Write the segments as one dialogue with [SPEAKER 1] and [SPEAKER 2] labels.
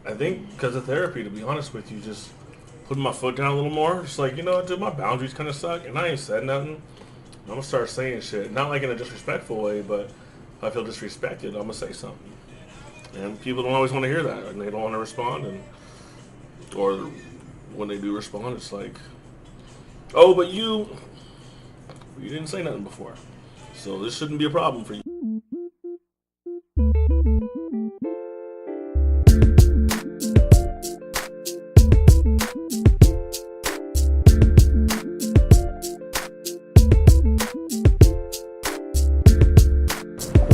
[SPEAKER 1] I think because of therapy, to be honest with you, just putting my foot down a little more. Just like, dude, my boundaries kind of suck, and I ain't said nothing. I'm going to start saying shit. Not like in a disrespectful way, but if I feel disrespected, I'm going to say something. And people don't always want to hear that. And they don't want to respond. Or when they do respond, it's like, oh, but you didn't say nothing before. So this shouldn't be a problem for you.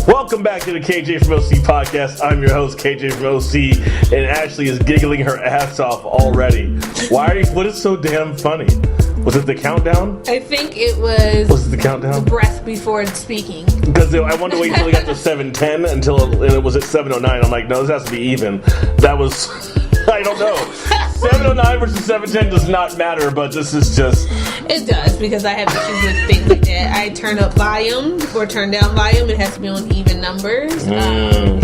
[SPEAKER 1] Welcome back to the KJ from OC podcast. I'm your host, KJ from OC, and Ashley is giggling her ass off already. What is so damn funny? Was it the countdown?
[SPEAKER 2] I think it was.
[SPEAKER 1] Was it the countdown?
[SPEAKER 2] The breath before speaking.
[SPEAKER 1] Because I wanted to wait until we got to 7:10 and it was at 7:09. I'm like, no, this has to be even. That was, I don't know. 7:09 versus 7:10 does not matter, but this is just.
[SPEAKER 2] It does, because I have issues with things like that. I turn up volume or turn down volume. It has to be on even numbers.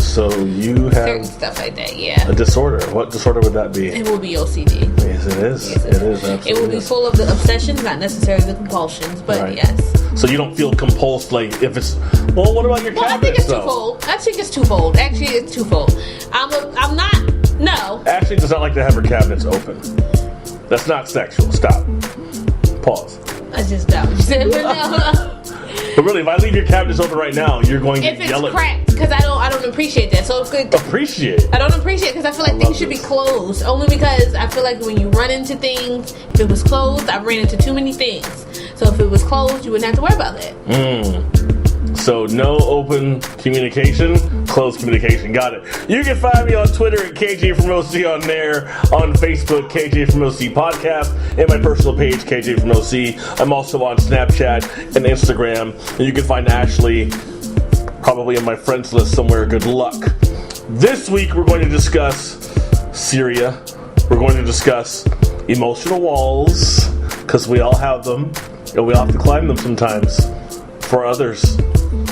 [SPEAKER 1] So you have
[SPEAKER 2] certain stuff like that, yeah.
[SPEAKER 1] A disorder. What disorder would that be?
[SPEAKER 2] It will be OCD.
[SPEAKER 1] Yes, it is. Yes, it is. Absolutely.
[SPEAKER 2] It will be full of the obsessions, not necessarily the compulsions, but right. Yes.
[SPEAKER 1] So you don't feel compulsed, like if it's. Well, what about your cabinets?
[SPEAKER 2] I think it's twofold. Actually, it's twofold. I'm not. No.
[SPEAKER 1] Ashley does not like to have her cabinets open. That's not sexual. Stop. Pause.
[SPEAKER 2] I just doubt you said, but no.
[SPEAKER 1] But really, if I leave your cabinets open right now, you're going to yell at me.
[SPEAKER 2] If it's cracked, because I don't appreciate that. So
[SPEAKER 1] appreciate?
[SPEAKER 2] I don't appreciate it because I feel like things should be closed. Only because I feel like when you run into things, if it was closed, I've ran into too many things. So if it was closed, you wouldn't have to worry about that.
[SPEAKER 1] So no open communication, closed communication. Got it. You can find me on Twitter at KJ from OC on there, on Facebook, KJ from OC Podcast, and my personal page, KJ from OC. I'm also on Snapchat and Instagram, and you can find Ashley probably in my friends list somewhere. Good luck. This week we're going to discuss Syria. We're going to discuss emotional walls, because we all have them, and we all have to climb them sometimes for others.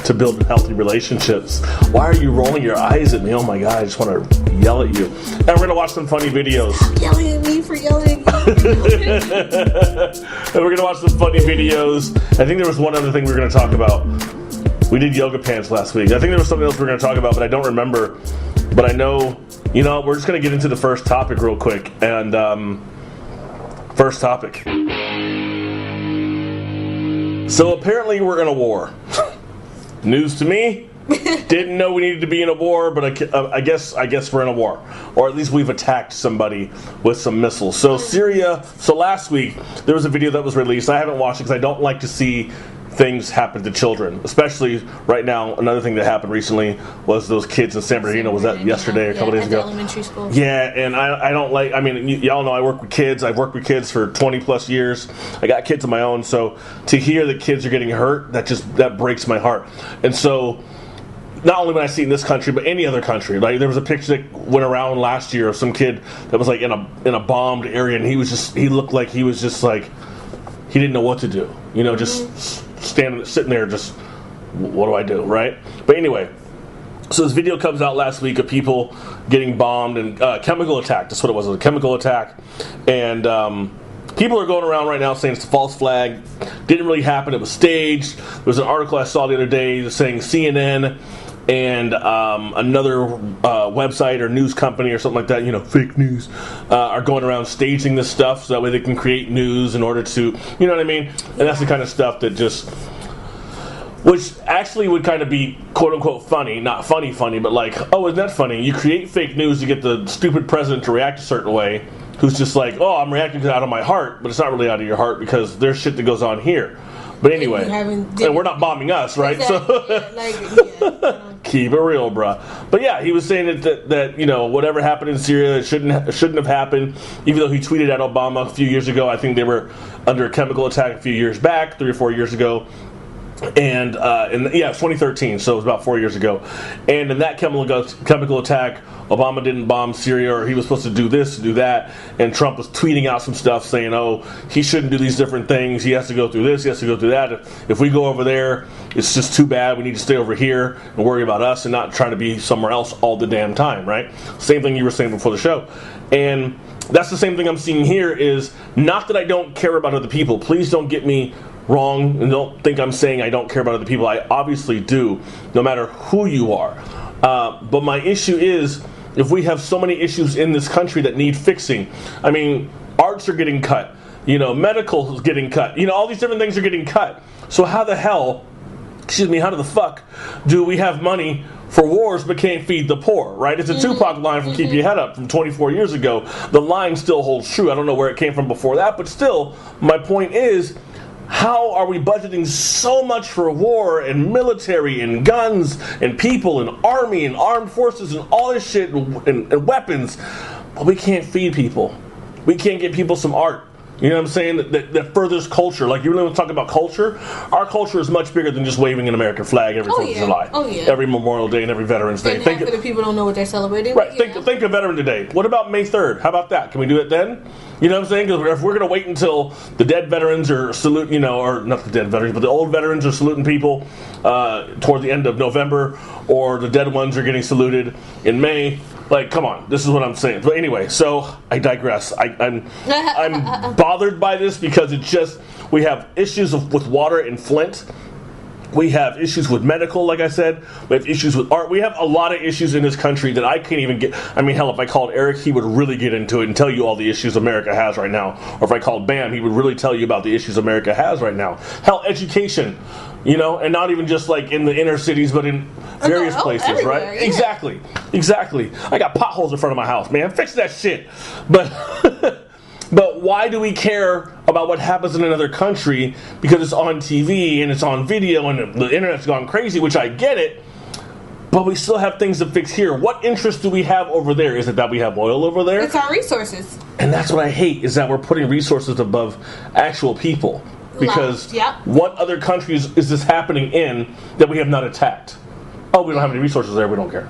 [SPEAKER 1] To build healthy relationships. Why are you rolling your eyes at me? Oh my god, I just want to yell at you. And we're going to watch some funny videos.
[SPEAKER 2] Stop yelling at me for yelling at you.
[SPEAKER 1] And we're going to watch some funny videos. I think there was one other thing we were going to talk about. We did yoga pants last week. I think there was something else we were going to talk about, but I don't remember. But I know, we're just going to get into the first topic real quick. And, first topic. So apparently we're in a war. News to me. Didn't know we needed to be in a war, but I guess we're in a war, or at least we've attacked somebody with some missiles. So Syria. So last week there was a video that was released. I haven't watched it because I don't like to see things happen to children, especially right now. Another thing that happened recently was those kids in San Bernardino. Was that yesterday or a couple days ago?
[SPEAKER 2] Elementary school.
[SPEAKER 1] Yeah, and I don't like. I mean, y'all know I work with kids. I've worked with kids for 20 plus years. I got kids of my own, so to hear that kids are getting hurt, that breaks my heart. And so, not only when I see it in this country, but any other country. Like there was a picture that went around last year of some kid that was like in a bombed area, and he looked like he was just like he didn't know what to do. Just sitting there, just what do I do, right? But anyway, so this video comes out last week of people getting bombed and chemical attack. That's what it was a chemical attack, and people are going around right now saying it's a false flag. Didn't really happen. It was staged. There was an article I saw the other day saying CNN and another website or news company or something like that, fake news, are going around staging this stuff so that way they can create news in order to, you know what I mean? And that's the kind of stuff that which actually would kind of be quote-unquote funny, not funny, but like, oh, isn't that funny? You create fake news to get the stupid president to react a certain way, who's just like, oh, I'm reacting out of my heart, but it's not really out of your heart because there's shit that goes on here. But anyway, and we're not bombing us, right?
[SPEAKER 2] Exactly. So
[SPEAKER 1] keep it real, bruh. But yeah, he was saying that whatever happened in Syria shouldn't have happened. Even though he tweeted at Obama a few years ago, I think they were under a chemical attack a few years back, 3 or 4 years ago. And yeah, it was 2013, so it was about 4 years ago. And in that chemical attack, Obama didn't bomb Syria, or he was supposed to do this, do that. And Trump was tweeting out some stuff saying, oh, he shouldn't do these different things. He has to go through this, he has to go through that. If we go over there, it's just too bad. We need to stay over here and worry about us and not try to be somewhere else all the damn time, right? Same thing you were saying before the show. And that's the same thing I'm seeing here, is not that I don't care about other people. Please don't get me wrong, and don't think I'm saying I don't care about other people. I obviously do, no matter who you are. But my issue is, if we have so many issues in this country that need fixing, I mean, arts are getting cut, medical is getting cut, all these different things are getting cut. So how the fuck do we have money for wars but can't feed the poor, right? It's a Tupac line from Keep Your Head Up from 24 years ago. The line still holds true. I don't know where it came from before that, but still, my point is, how are we budgeting so much for war and military and guns and people and army and armed forces and all this shit and weapons, but we can't feed people? We can't get people some art. You know what I'm saying? That furthers culture. Like, you really want to talk about culture? Our culture is much bigger than just waving an American flag every 4th of July.
[SPEAKER 2] Oh, yeah.
[SPEAKER 1] Every Memorial Day and every Veterans Day.
[SPEAKER 2] And half of the people don't know what they're celebrating.
[SPEAKER 1] Right. Think of Veterans Day. What about May 3rd? How about that? Can we do it then? You know what I'm saying? Because if we're going to wait until the dead veterans are saluting, or not the dead veterans, but the old veterans are saluting people toward the end of November, or the dead ones are getting saluted in May. Like, come on, this is what I'm saying. But anyway, so I digress. I'm bothered by this because it's just, we have issues with water in Flint. We have issues with medical, like I said. We have issues with art. We have a lot of issues in this country that I can't even get. I mean, hell, if I called Eric, he would really get into it and tell you all the issues America has right now. Or if I called Bam, he would really tell you about the issues America has right now. Hell, education, and not even just like in the inner cities, but in various places, right? Yeah. Exactly. I got potholes in front of my house, man. Fix that shit. But but why do we care about what happens in another country? Because it's on TV and it's on video and the internet's gone crazy, which I get it. But we still have things to fix here. What interest do we have over there? Is it that we have oil over there?
[SPEAKER 2] It's our resources.
[SPEAKER 1] And that's what I hate, is that we're putting resources above actual people. Because what other countries is this happening in that we have not attacked? Oh, we don't have any resources there, we don't care.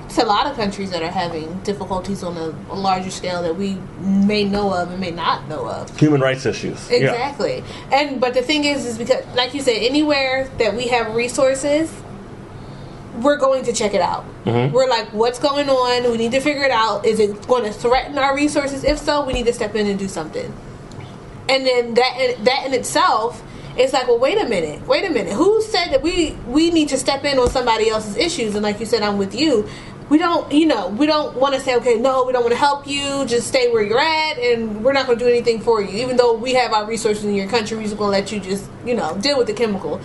[SPEAKER 2] It's a lot of countries that are having difficulties on a larger scale that we may know of and may not know of.
[SPEAKER 1] Human rights issues.
[SPEAKER 2] Exactly. Yeah. But the thing is because, like you said, anywhere that we have resources, we're going to check it out. Mm-hmm. We're like, what's going on? We need to figure it out. Is it going to threaten our resources? If so, we need to step in and do something. And then that in itself, it's like, well, wait a minute. Who said that we need to step in on somebody else's issues? And like you said, I'm with you. We don't want to say, okay, no, we don't want to help you. Just stay where you're at, and we're not going to do anything for you. Even though we have our resources in your country, we're just going to let you just, deal with the chemical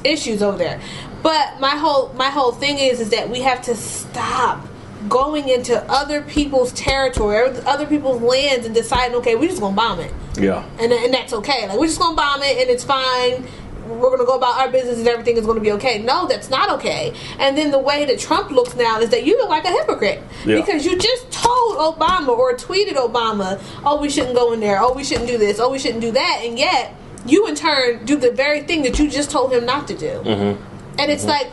[SPEAKER 2] issues over there. But my whole thing is that we have to stop going into other people's territory, other people's lands, and deciding, okay, we're just going to bomb it.
[SPEAKER 1] Yeah.
[SPEAKER 2] And that's okay. Like, we're just going to bomb it, and it's fine. We're going to go about our business and everything is going to be okay. No, that's not okay. And then the way that Trump looks now is that you look like a hypocrite. Yeah. Because you just told Obama or tweeted Obama, oh, we shouldn't go in there. Oh, we shouldn't do this. Oh, we shouldn't do that. And yet, you in turn do the very thing that you just told him not to do. Mm-hmm. And it's like,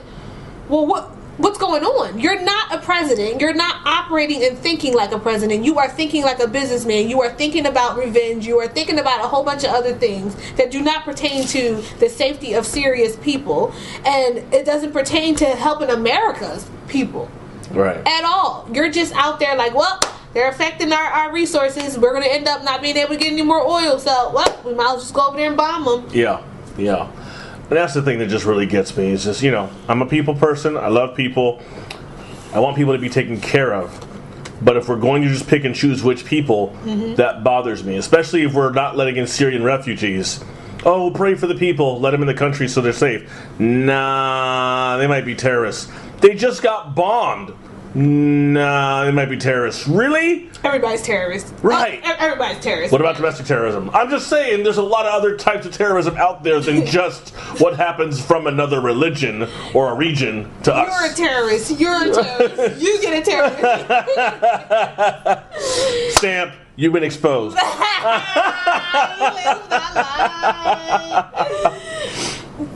[SPEAKER 2] well, what's going on? You're not a president. You're not operating and thinking like a president. You are thinking like a businessman. You are thinking about revenge. You are thinking about a whole bunch of other things that do not pertain to the safety of serious people. And it doesn't pertain to helping America's people.
[SPEAKER 1] Right.
[SPEAKER 2] At all. You're just out there like, well, they're affecting our resources. We're going to end up not being able to get any more oil. So, well, we might as well just go over there and bomb them.
[SPEAKER 1] Yeah. And that's the thing that just really gets me. Is just, I'm a people person. I love people. I want people to be taken care of. But if we're going to just pick and choose which people, that bothers me. Especially if we're not letting in Syrian refugees. Oh, we'll pray for the people. Let them in the country so they're safe. Nah, they might be terrorists. They just got bombed. Nah, they might be terrorists. Really?
[SPEAKER 2] Everybody's terrorist.
[SPEAKER 1] Right.
[SPEAKER 2] Everybody's terrorist.
[SPEAKER 1] What about domestic terrorism? I'm just saying there's a lot of other types of terrorism out there than just what happens from another religion or a region to us.
[SPEAKER 2] You're a terrorist. You get a terrorist.
[SPEAKER 1] Stamp. You've been exposed.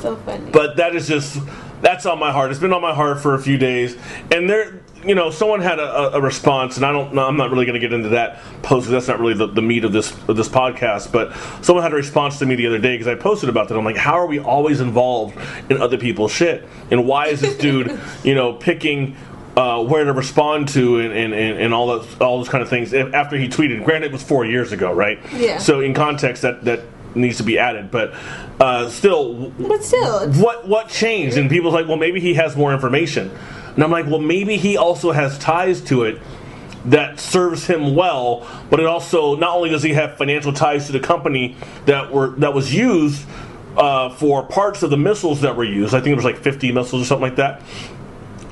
[SPEAKER 2] So funny.
[SPEAKER 1] But that's on my heart. It's been on my heart for a few days. And there, someone had a response, and I'm not really going to get into that post because that's not really the meat of this podcast. But someone had a response to me the other day because I posted about that. I'm like, how are we always involved in other people's shit? And why is this dude, picking where to respond to and all those kind of things after he tweeted? Granted, it was 4 years ago, right?
[SPEAKER 2] Yeah.
[SPEAKER 1] So in context, that needs to be added, but still, what changed? And people's like, well, maybe he has more information, and I'm like, well, maybe he also has ties to it that serves him well, but it also, not only does he have financial ties to the company that was used for parts of the missiles that were used. I think it was like 50 missiles or something like that.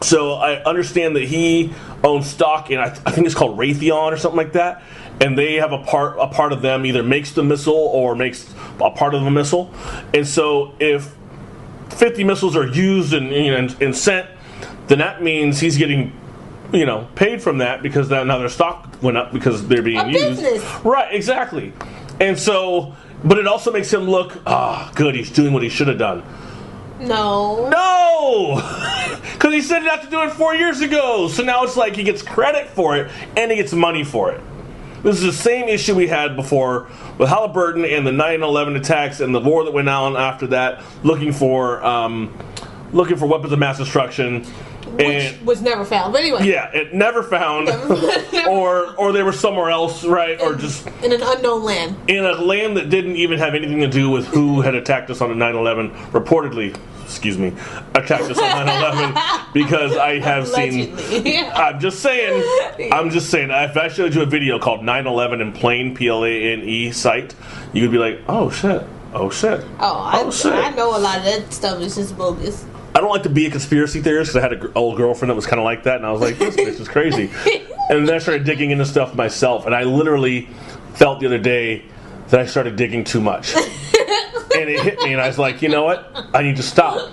[SPEAKER 1] So I understand that he owns stock in, I think it's called Raytheon or something like that, and they have a part of them either makes the missile or makes a part of the missile. And so if 50 missiles are used and sent, then that means he's getting paid from that because now their stock went up because they're being used.
[SPEAKER 2] Business.
[SPEAKER 1] Right, exactly. And so, but it also makes him look, good, he's doing what he should have done.
[SPEAKER 2] No,
[SPEAKER 1] because he said not to do it 4 years ago. So now it's like he gets credit for it and he gets money for it. This is the same issue we had before with Halliburton and the 9/11 attacks and the war that went on after that, looking for weapons of mass destruction.
[SPEAKER 2] Which was never found. But anyway.
[SPEAKER 1] Yeah, it never found. or they were somewhere else, right? Or just
[SPEAKER 2] in an unknown land. In
[SPEAKER 1] a land that didn't even have anything to do with who had attacked us on 9/11. Reportedly, attacked us on 9/11 because I have seen. I'm just saying. If I showed you a video called 9/11 in plain PLANE sight, you would be like, oh shit.
[SPEAKER 2] I know a lot of that stuff is just bogus.
[SPEAKER 1] I don't like to be a conspiracy theorist because I had an old girlfriend that was kind of like that, and I was like, this bitch is crazy. And then I started digging into stuff myself, and I literally felt the other day that I started digging too much. And it hit me, and I was like, you know what? I need to stop.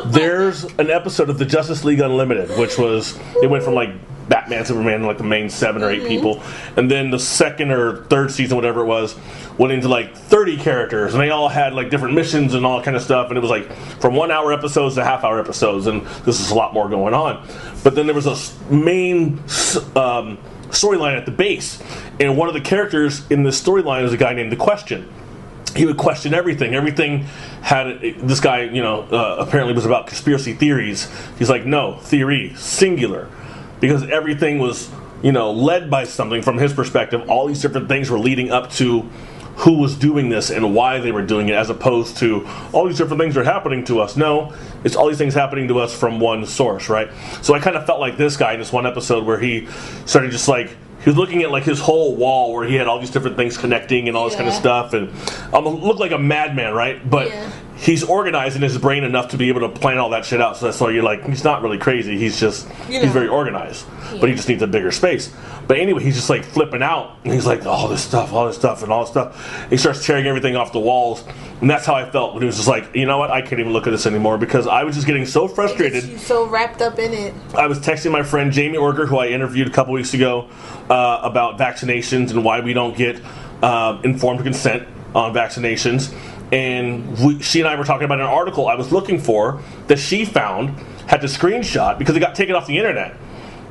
[SPEAKER 1] There's an episode of the Justice League Unlimited, which it went from like Batman, Superman, like the main 7 or 8 people, and then the second or third season, whatever it was, went into like 30 characters, and they all had like different missions and all that kind of stuff, and it was like from 1 hour episodes to half-hour episodes, and this is a lot more going on. But then there was a main storyline at the base, and one of the characters in this storyline is a guy named The Question. He would question everything. Everything had this guy, apparently was about conspiracy theories. He's like, no, theory, singular. Because everything was, led by something from his perspective. All these different things were leading up to who was doing this and why they were doing it, as opposed to all these different things are happening to us. No, it's all these things happening to us from one source, right? So I kind of felt like this guy in this one episode where he started just like, he was looking at like his whole wall where he had all these different things connecting and all this kind of stuff, and looked like a madman, right? But he's organized in his brain enough to be able to plan all that shit out. So that's why you're like, he's not really crazy. He's just he's very organized, but he just needs a bigger space. But anyway, he's just like flipping out, and he's like, all this stuff, and all this stuff. He starts tearing everything off the walls, and that's how I felt when he was just like, you know what? I can't even look at this anymore because I was just getting so frustrated.
[SPEAKER 2] You're so wrapped up in it.
[SPEAKER 1] I was texting my friend Jamie Orger, who I interviewed a couple weeks ago, about vaccinations and why we don't get informed consent on vaccinations. And she and I were talking about an article I was looking for that she found, had the screenshot because it got taken off the internet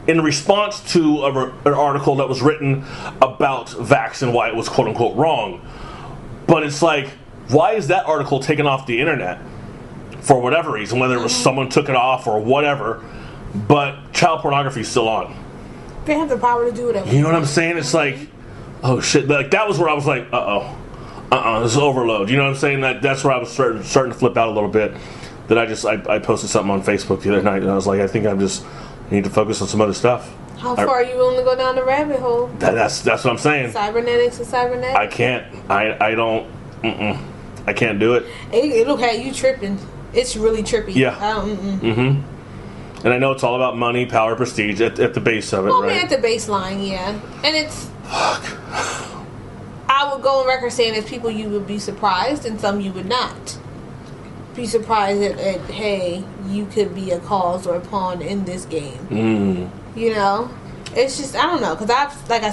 [SPEAKER 1] in response to an article that was written about vax and why it was quote unquote wrong. But it's like, why is that article taken off the internet for whatever reason, whether it was someone took it off or whatever, but child pornography is still on?
[SPEAKER 2] They have the power to do whatever.
[SPEAKER 1] You know what I'm saying? It's like, oh shit. Like that was where I was like, this is overload. You know what I'm saying? That's where I was starting to flip out a little bit. That I posted something on Facebook the other night, and I was like, I think I need to focus on some other stuff.
[SPEAKER 2] How far are you willing to go down the rabbit hole?
[SPEAKER 1] That's what I'm saying.
[SPEAKER 2] Cybernetics and cybernetics?
[SPEAKER 1] I can't. I don't. I can't do it.
[SPEAKER 2] It'll have you tripping. It's really trippy.
[SPEAKER 1] Yeah. And I know it's all about money, power, prestige at the base of it, right?
[SPEAKER 2] At the baseline, yeah. And it's...
[SPEAKER 1] Fuck.
[SPEAKER 2] I would go on record saying there's people you would be surprised and some you would not. Be surprised at hey, you could be a cause or a pawn in this game. You know? It's just, I don't know. Because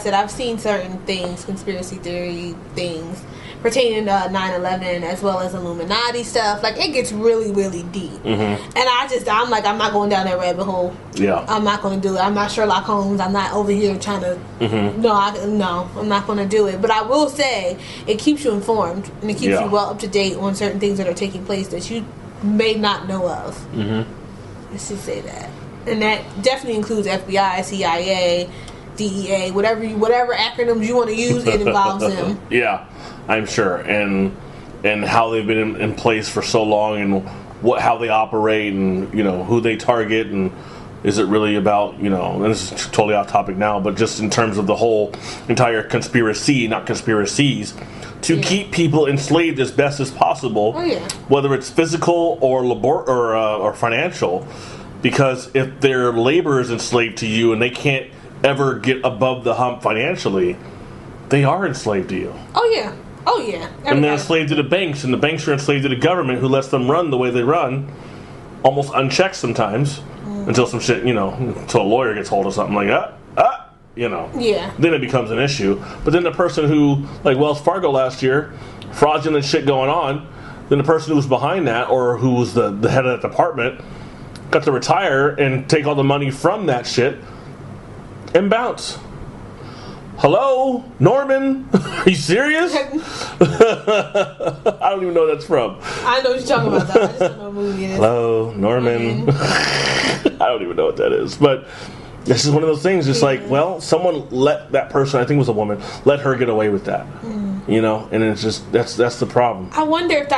[SPEAKER 2] I've seen certain things, conspiracy theory things, pertaining to 9/11 as well as Illuminati stuff. Like, it gets really, really deep. And I'm like, I'm not going down that rabbit hole.
[SPEAKER 1] Yeah.
[SPEAKER 2] I'm not going to do it. I'm not Sherlock Holmes. I'm not over here trying to. No, I'm not going to do it. But I will say, it keeps you informed and it keeps you well up to date on certain things that are taking place that you may not know of. Let's just say that. And that definitely includes FBI, CIA, DEA, whatever acronyms you want to use, it involves them.
[SPEAKER 1] Yeah, I'm sure. And how they've been in place for so long, and how they operate, and who they target, and is it really about and this is totally off topic now, but just in terms of the whole entire conspiracy, not conspiracies, to keep people enslaved as best as possible, whether it's physical or financial. Because if their labor is enslaved to you and they can't ever get above the hump financially, they are enslaved to you.
[SPEAKER 2] Oh, yeah.
[SPEAKER 1] And they're enslaved to the banks, and the banks are enslaved to the government, who lets them run the way they run, almost unchecked sometimes, until some shit, until a lawyer gets hold of something like that. Then it becomes an issue. But then the person who, like Wells Fargo last year, fraudulent shit going on, then the person who was behind that, or who was the head of that department, got to retire and take all the money from that shit and bounce. Hello, Norman? Are you serious? I don't even know what that's from.
[SPEAKER 2] I know what you're talking about, though. I just don't know what movie it is.
[SPEAKER 1] Hello, Norman. I don't even know what that is. But this is one of those things. It's like, well, someone let that person, I think it was a woman, let her get away with that. And it's just, that's the problem.
[SPEAKER 2] I wonder if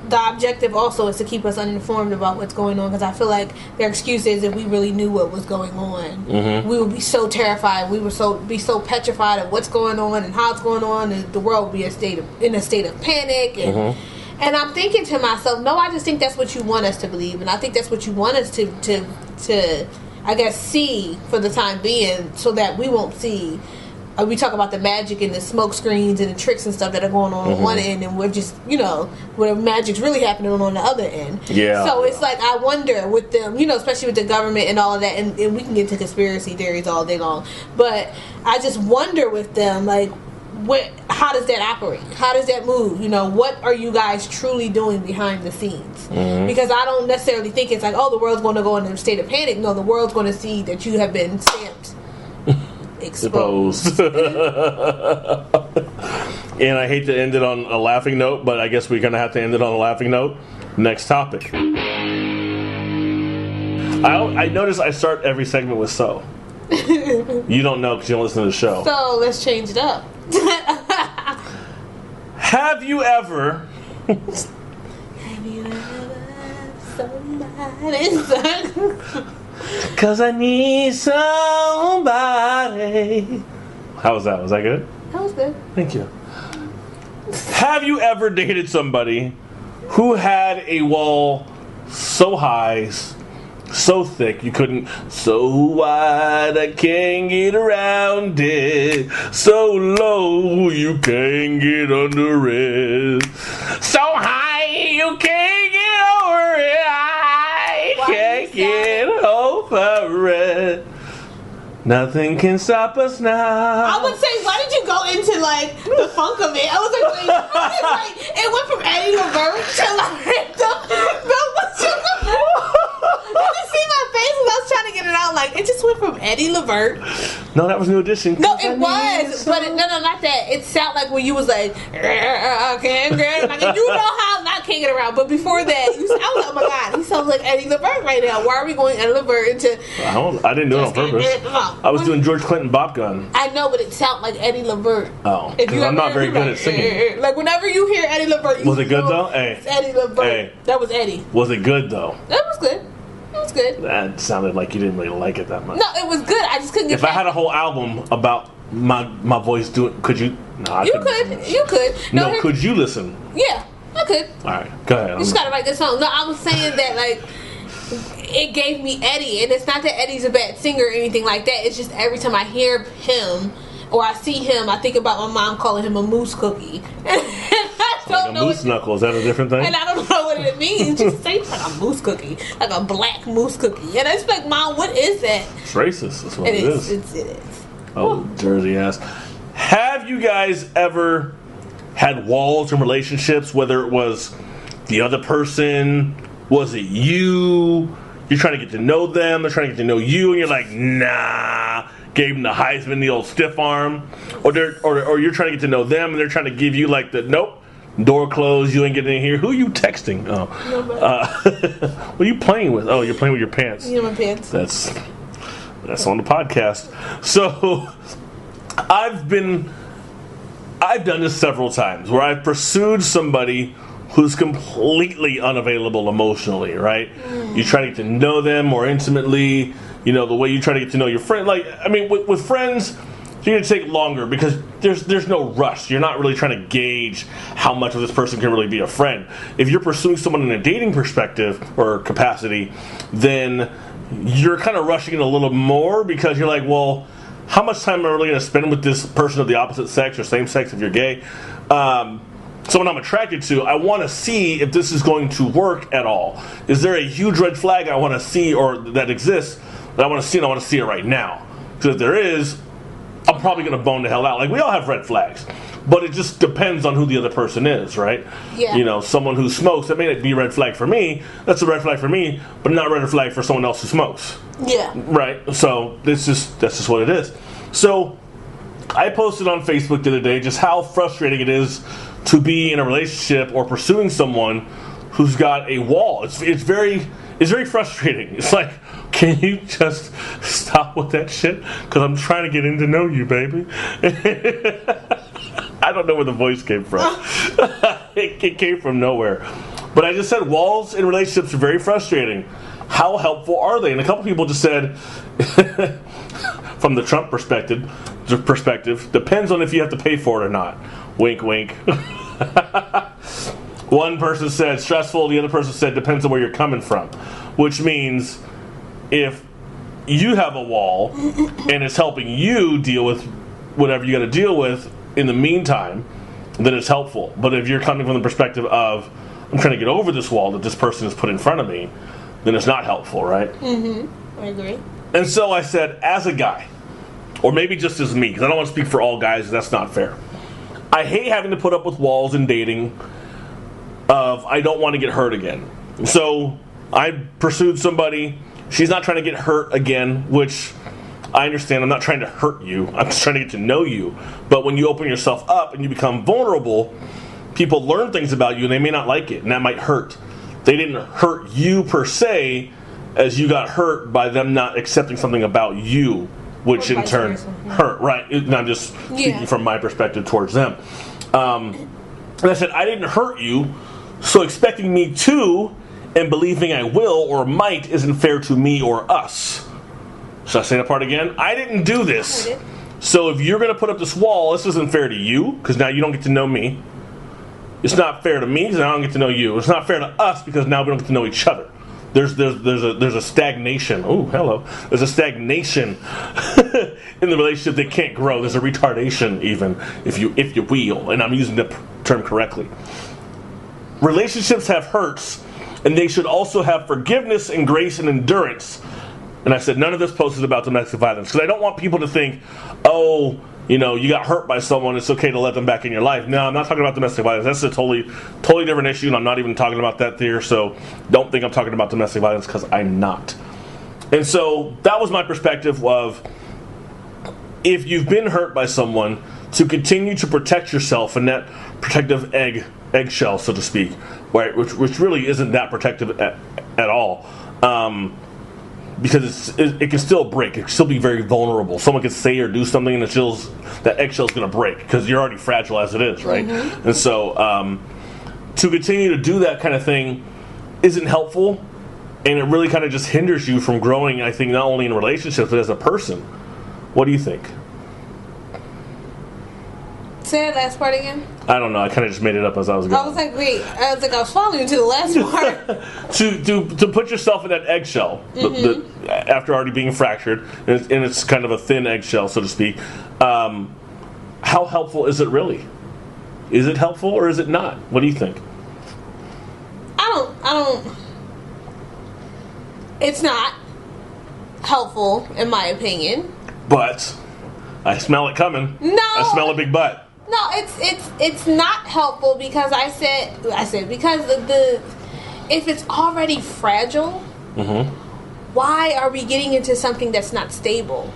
[SPEAKER 2] the objective also is to keep us uninformed about what's going on, because I feel like their excuse is if we really knew what was going on, we would be so terrified, we would be so petrified of what's going on and how it's going on, and the world would be in a state of panic. And I'm thinking to myself, no, I just think that's what you want us to believe, and I think that's what you want us to I guess see for the time being, so that we won't see. We talk about the magic and the smoke screens and the tricks and stuff that are going on one end, and we're just, where magic's really happening on the other end.
[SPEAKER 1] Yeah.
[SPEAKER 2] So it's like, I wonder with them, especially with the government and all of that, and we can get into conspiracy theories all day long, but I just wonder with them, like, how does that operate? How does that move? What are you guys truly doing behind the scenes? Because I don't necessarily think it's like, oh, the world's going to go into a state of panic. No, the world's going to see that you have been stamped. Exposed.
[SPEAKER 1] And I hate to end it on a laughing note, but I guess we're going to have to end it on a laughing note. Next topic. I notice I start every segment with so. You don't know because you don't listen to the show.
[SPEAKER 2] So let's change it up.
[SPEAKER 1] Have you ever Cause I need somebody. How was that? Was that good?
[SPEAKER 2] That was good.
[SPEAKER 1] Thank you. Have you ever dated somebody who had a wall so high, so thick you couldn't, so wide I can't get around it, so low you can't get under it, so high you can't get over it, I can't get over it. Nothing can stop us now.
[SPEAKER 2] I would say, why did you go into like the funk of it? I was like, wait, it went from Eddie LeVert to like Did you see my face when I was trying to get it out? Like, it just went from Eddie LeVert.
[SPEAKER 1] No, that was New Edition.
[SPEAKER 2] No, it was, but no, not that. It sounded like when you was like, I can't get, like, you know how I can't get around. But before that, I was like, oh my god, he sounds like Eddie LeVert right now. Why are we going Eddie LeVert into?
[SPEAKER 1] I didn't do it on purpose. I was doing George Clinton Bop Gun.
[SPEAKER 2] I know, but it sounded like Eddie LeVert.
[SPEAKER 1] Oh, because I'm not very good at singing.
[SPEAKER 2] Like whenever you hear Eddie LeVert,
[SPEAKER 1] was it good though? Hey,
[SPEAKER 2] it's Eddie LeVert. Hey. That was Eddie.
[SPEAKER 1] Was it good though?
[SPEAKER 2] That was good. It was good.
[SPEAKER 1] That sounded like you didn't really like it that much.
[SPEAKER 2] No, it was good. I just couldn't get.
[SPEAKER 1] If I had a whole album about my voice doing, could you? No,
[SPEAKER 2] you could.
[SPEAKER 1] No, could you listen?
[SPEAKER 2] Yeah, I could.
[SPEAKER 1] All right, go ahead.
[SPEAKER 2] You just gotta write this song. No, I was saying that like it gave me Eddie, and it's not that Eddie's a bad singer or anything like that. It's just every time I hear him or I see him, I think about my mom calling him a moose cookie.
[SPEAKER 1] Like a moose knuckle, is that a different thing?
[SPEAKER 2] And I don't know what it means. She says like a moose cookie, like a black moose cookie. And I was like, Mom, what is that?
[SPEAKER 1] It's racist. That's what it is.
[SPEAKER 2] It is.
[SPEAKER 1] Oh, Jersey ass. Have you guys ever had walls in relationships, whether it was the other person, was it you? You're trying to get to know them, they're trying to get to know you, and you're like, nah. Gave them the Heisman, the old stiff arm, or you're trying to get to know them, and they're trying to give you like the nope. Door closed, you ain't getting in here. Who are you texting? Oh. What are you playing with? Oh, you're playing with your pants.
[SPEAKER 2] You know my pants.
[SPEAKER 1] That's on the podcast. So, I've done this several times where I've pursued somebody who's completely unavailable emotionally, right? You try to get to know them more intimately, you know, the way you try to get to know your friend. Like, I mean, with friends, you're going to take longer because there's no rush. You're not really trying to gauge how much of this person can really be a friend. If you're pursuing someone in a dating perspective or capacity, then you're kind of rushing it a little more because you're like, well, how much time am I really going to spend with this person of the opposite sex or same sex if you're gay? Someone I'm attracted to, I want to see if this is going to work at all. Is there a huge red flag I want to see or that exists that I want to see, and I want to see it right now? Because if there is, I'm probably going to bone the hell out. Like, we all have red flags. But it just depends on who the other person is, right? Yeah. You know, someone who smokes, that may be a red flag for me. That's a red flag for me, but not a red flag for someone else who smokes.
[SPEAKER 2] Yeah.
[SPEAKER 1] Right? So, that's just what it is. So, I posted on Facebook the other day just how frustrating it is to be in a relationship or pursuing someone who's got a wall. It's very frustrating. It's like, can you just stop with that shit? Because I'm trying to get in to know you, baby. I don't know where the voice came from. It came from nowhere. But I just said walls in relationships are very frustrating. How helpful are they? And a couple people just said, from the Trump perspective, depends on if you have to pay for it or not. Wink, wink. One person said stressful, the other person said depends on where you're coming from. Which means if you have a wall and it's helping you deal with whatever you got to deal with in the meantime, then it's helpful. But if you're coming from the perspective of I'm trying to get over this wall that this person has put in front of me, then it's not helpful, right?
[SPEAKER 2] Mm-hmm. I agree.
[SPEAKER 1] And so I said, as a guy, or maybe just as me, because I don't want to speak for all guys, that's not fair. I hate having to put up with walls in dating of I don't want to get hurt again. So I pursued somebody. She's not trying to get hurt again, which I understand. I'm not trying to hurt you. I'm just trying to get to know you. But when you open yourself up and you become vulnerable, people learn things about you and they may not like it, and that might hurt. They didn't hurt you per se, as you got hurt by them not accepting something about you, which in turn hurt, right? And I'm just speaking from my perspective towards them. And I said, I didn't hurt you, so expecting me to and believing I will or might isn't fair to me or us. Should I say that part again? I didn't do this. So if you're going to put up this wall, this isn't fair to you, because now you don't get to know me. It's not fair to me, because I don't get to know you. It's not fair to us, because now we don't get to know each other. There's a stagnation. Oh, hello. There's a stagnation in the relationship that can't grow. There's a retardation, even, if you will, and I'm using the term correctly. Relationships have hurts, and they should also have forgiveness and grace and endurance. And I said none of this post is about domestic violence, because I don't want people to think, oh, you know, you got hurt by someone, it's okay to let them back in your life. No, I'm not talking about domestic violence. That's a totally different issue, and I'm not even talking about that there, so don't think I'm talking about domestic violence, because I'm not. And so that was my perspective of, if you've been hurt by someone, to continue to protect yourself in that protective eggshell, so to speak, right? Which really isn't that protective at all. Because it can still break. It can still be very vulnerable. Someone can say or do something, and that eggshell's going to break because you're already fragile as it is, right? Mm-hmm. And so to continue to do that kind of thing isn't helpful, and it really kind of just hinders you from growing, I think, not only in relationships, but as a person. What do you think?
[SPEAKER 2] Say that last part again.
[SPEAKER 1] I don't know. I kind of just made it up as I was going.
[SPEAKER 2] I was like, wait. I was like, I was following you to the last part.
[SPEAKER 1] to put yourself in that eggshell, after already being fractured, and it's kind of a thin eggshell, so to speak. How helpful is it really? Is it helpful or is it not? What do you think?
[SPEAKER 2] I don't. It's not helpful, in my opinion.
[SPEAKER 1] But I smell it coming.
[SPEAKER 2] No.
[SPEAKER 1] I smell a big butt.
[SPEAKER 2] No, it's not helpful because I said because if it's already fragile, why are we getting into something that's not stable?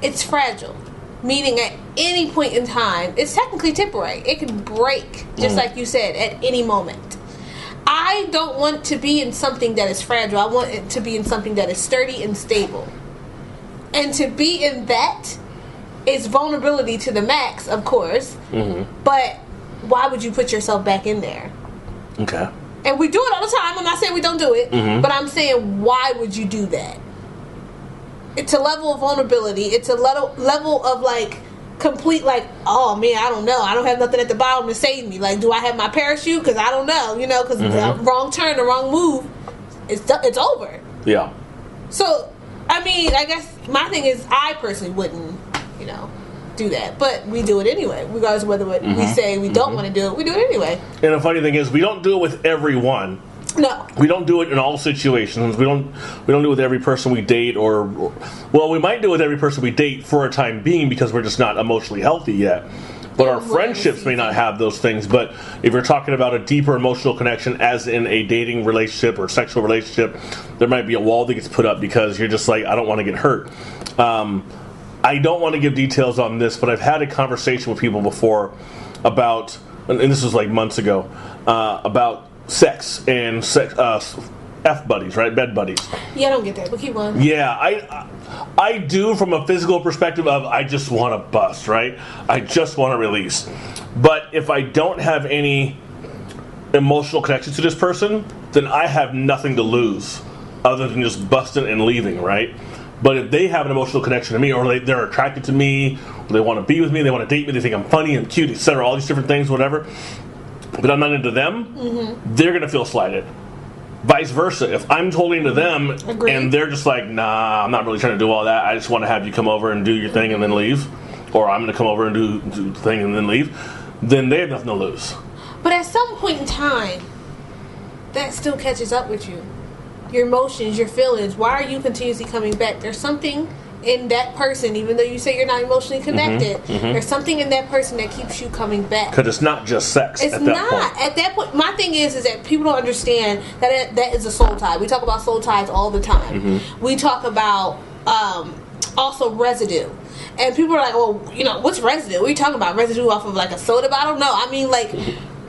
[SPEAKER 2] It's fragile, meaning at any point in time, it's technically temporary. It can break, just like you said, at any moment. I don't want to be in something that is fragile. I want it to be in something that is sturdy and stable. And to be in that is vulnerability to the max, of course. But why would you put yourself back in there?
[SPEAKER 1] Okay.
[SPEAKER 2] And we do it all the time. I'm not saying we don't do it. But I'm saying, why would you do that? It's a level of vulnerability. It's a level of, like, complete, like, oh, man, I don't know. I don't have nothing at the bottom to save me. Like, do I have my parachute? Because I don't know. You know, because the wrong turn, the wrong move, it's over.
[SPEAKER 1] Yeah.
[SPEAKER 2] So, I mean, I guess my thing is I personally wouldn't, you know, do that. But we do it anyway. Regardless of whether we say we don't want to do it, we do it anyway.
[SPEAKER 1] And the funny thing is, we don't do it with everyone.
[SPEAKER 2] No.
[SPEAKER 1] We don't do it in all situations. We don't do it with every person we date or well, we might do it with every person we date for a time being because we're just not emotionally healthy yet. But our friendships may not have those things. But if you're talking about a deeper emotional connection, as in a dating relationship or sexual relationship, there might be a wall that gets put up because you're just like, I don't want to get hurt. I don't want to give details on this, but I've had a conversation with people before about, and this was like months ago, about sex and F buddies, right? Bed buddies.
[SPEAKER 2] Yeah, I don't get that, but keep on.
[SPEAKER 1] Yeah, I do from a physical perspective of I just want to bust, right? I just want to release. But if I don't have any emotional connection to this person, then I have nothing to lose other than just busting and leaving, right? But if they have an emotional connection to me, or they're attracted to me, or they want to be with me, they want to date me, they think I'm funny and cute, etc., all these different things, whatever, but I'm not into them, they're going to feel slighted. Vice versa. If I'm totally into them, and they're just like, nah, I'm not really trying to do all that, I just want to have you come over and do your thing and then leave, or I'm going to come over and do the thing and then leave, then they have nothing to lose.
[SPEAKER 2] But at some point in time, that still catches up with you. Your emotions, your feelings. Why are you continuously coming back? There's something in that person, even though you say you're not emotionally connected, there's something in that person that keeps you coming back.
[SPEAKER 1] Because it's not just sex.
[SPEAKER 2] It's not. At that point, my thing is that people don't understand that that is a soul tie. We talk about soul ties all the time. We talk about also residue. And people are like, well, you know, what's residue? What are you talking about? Residue off of like a soda bottle? No, I mean like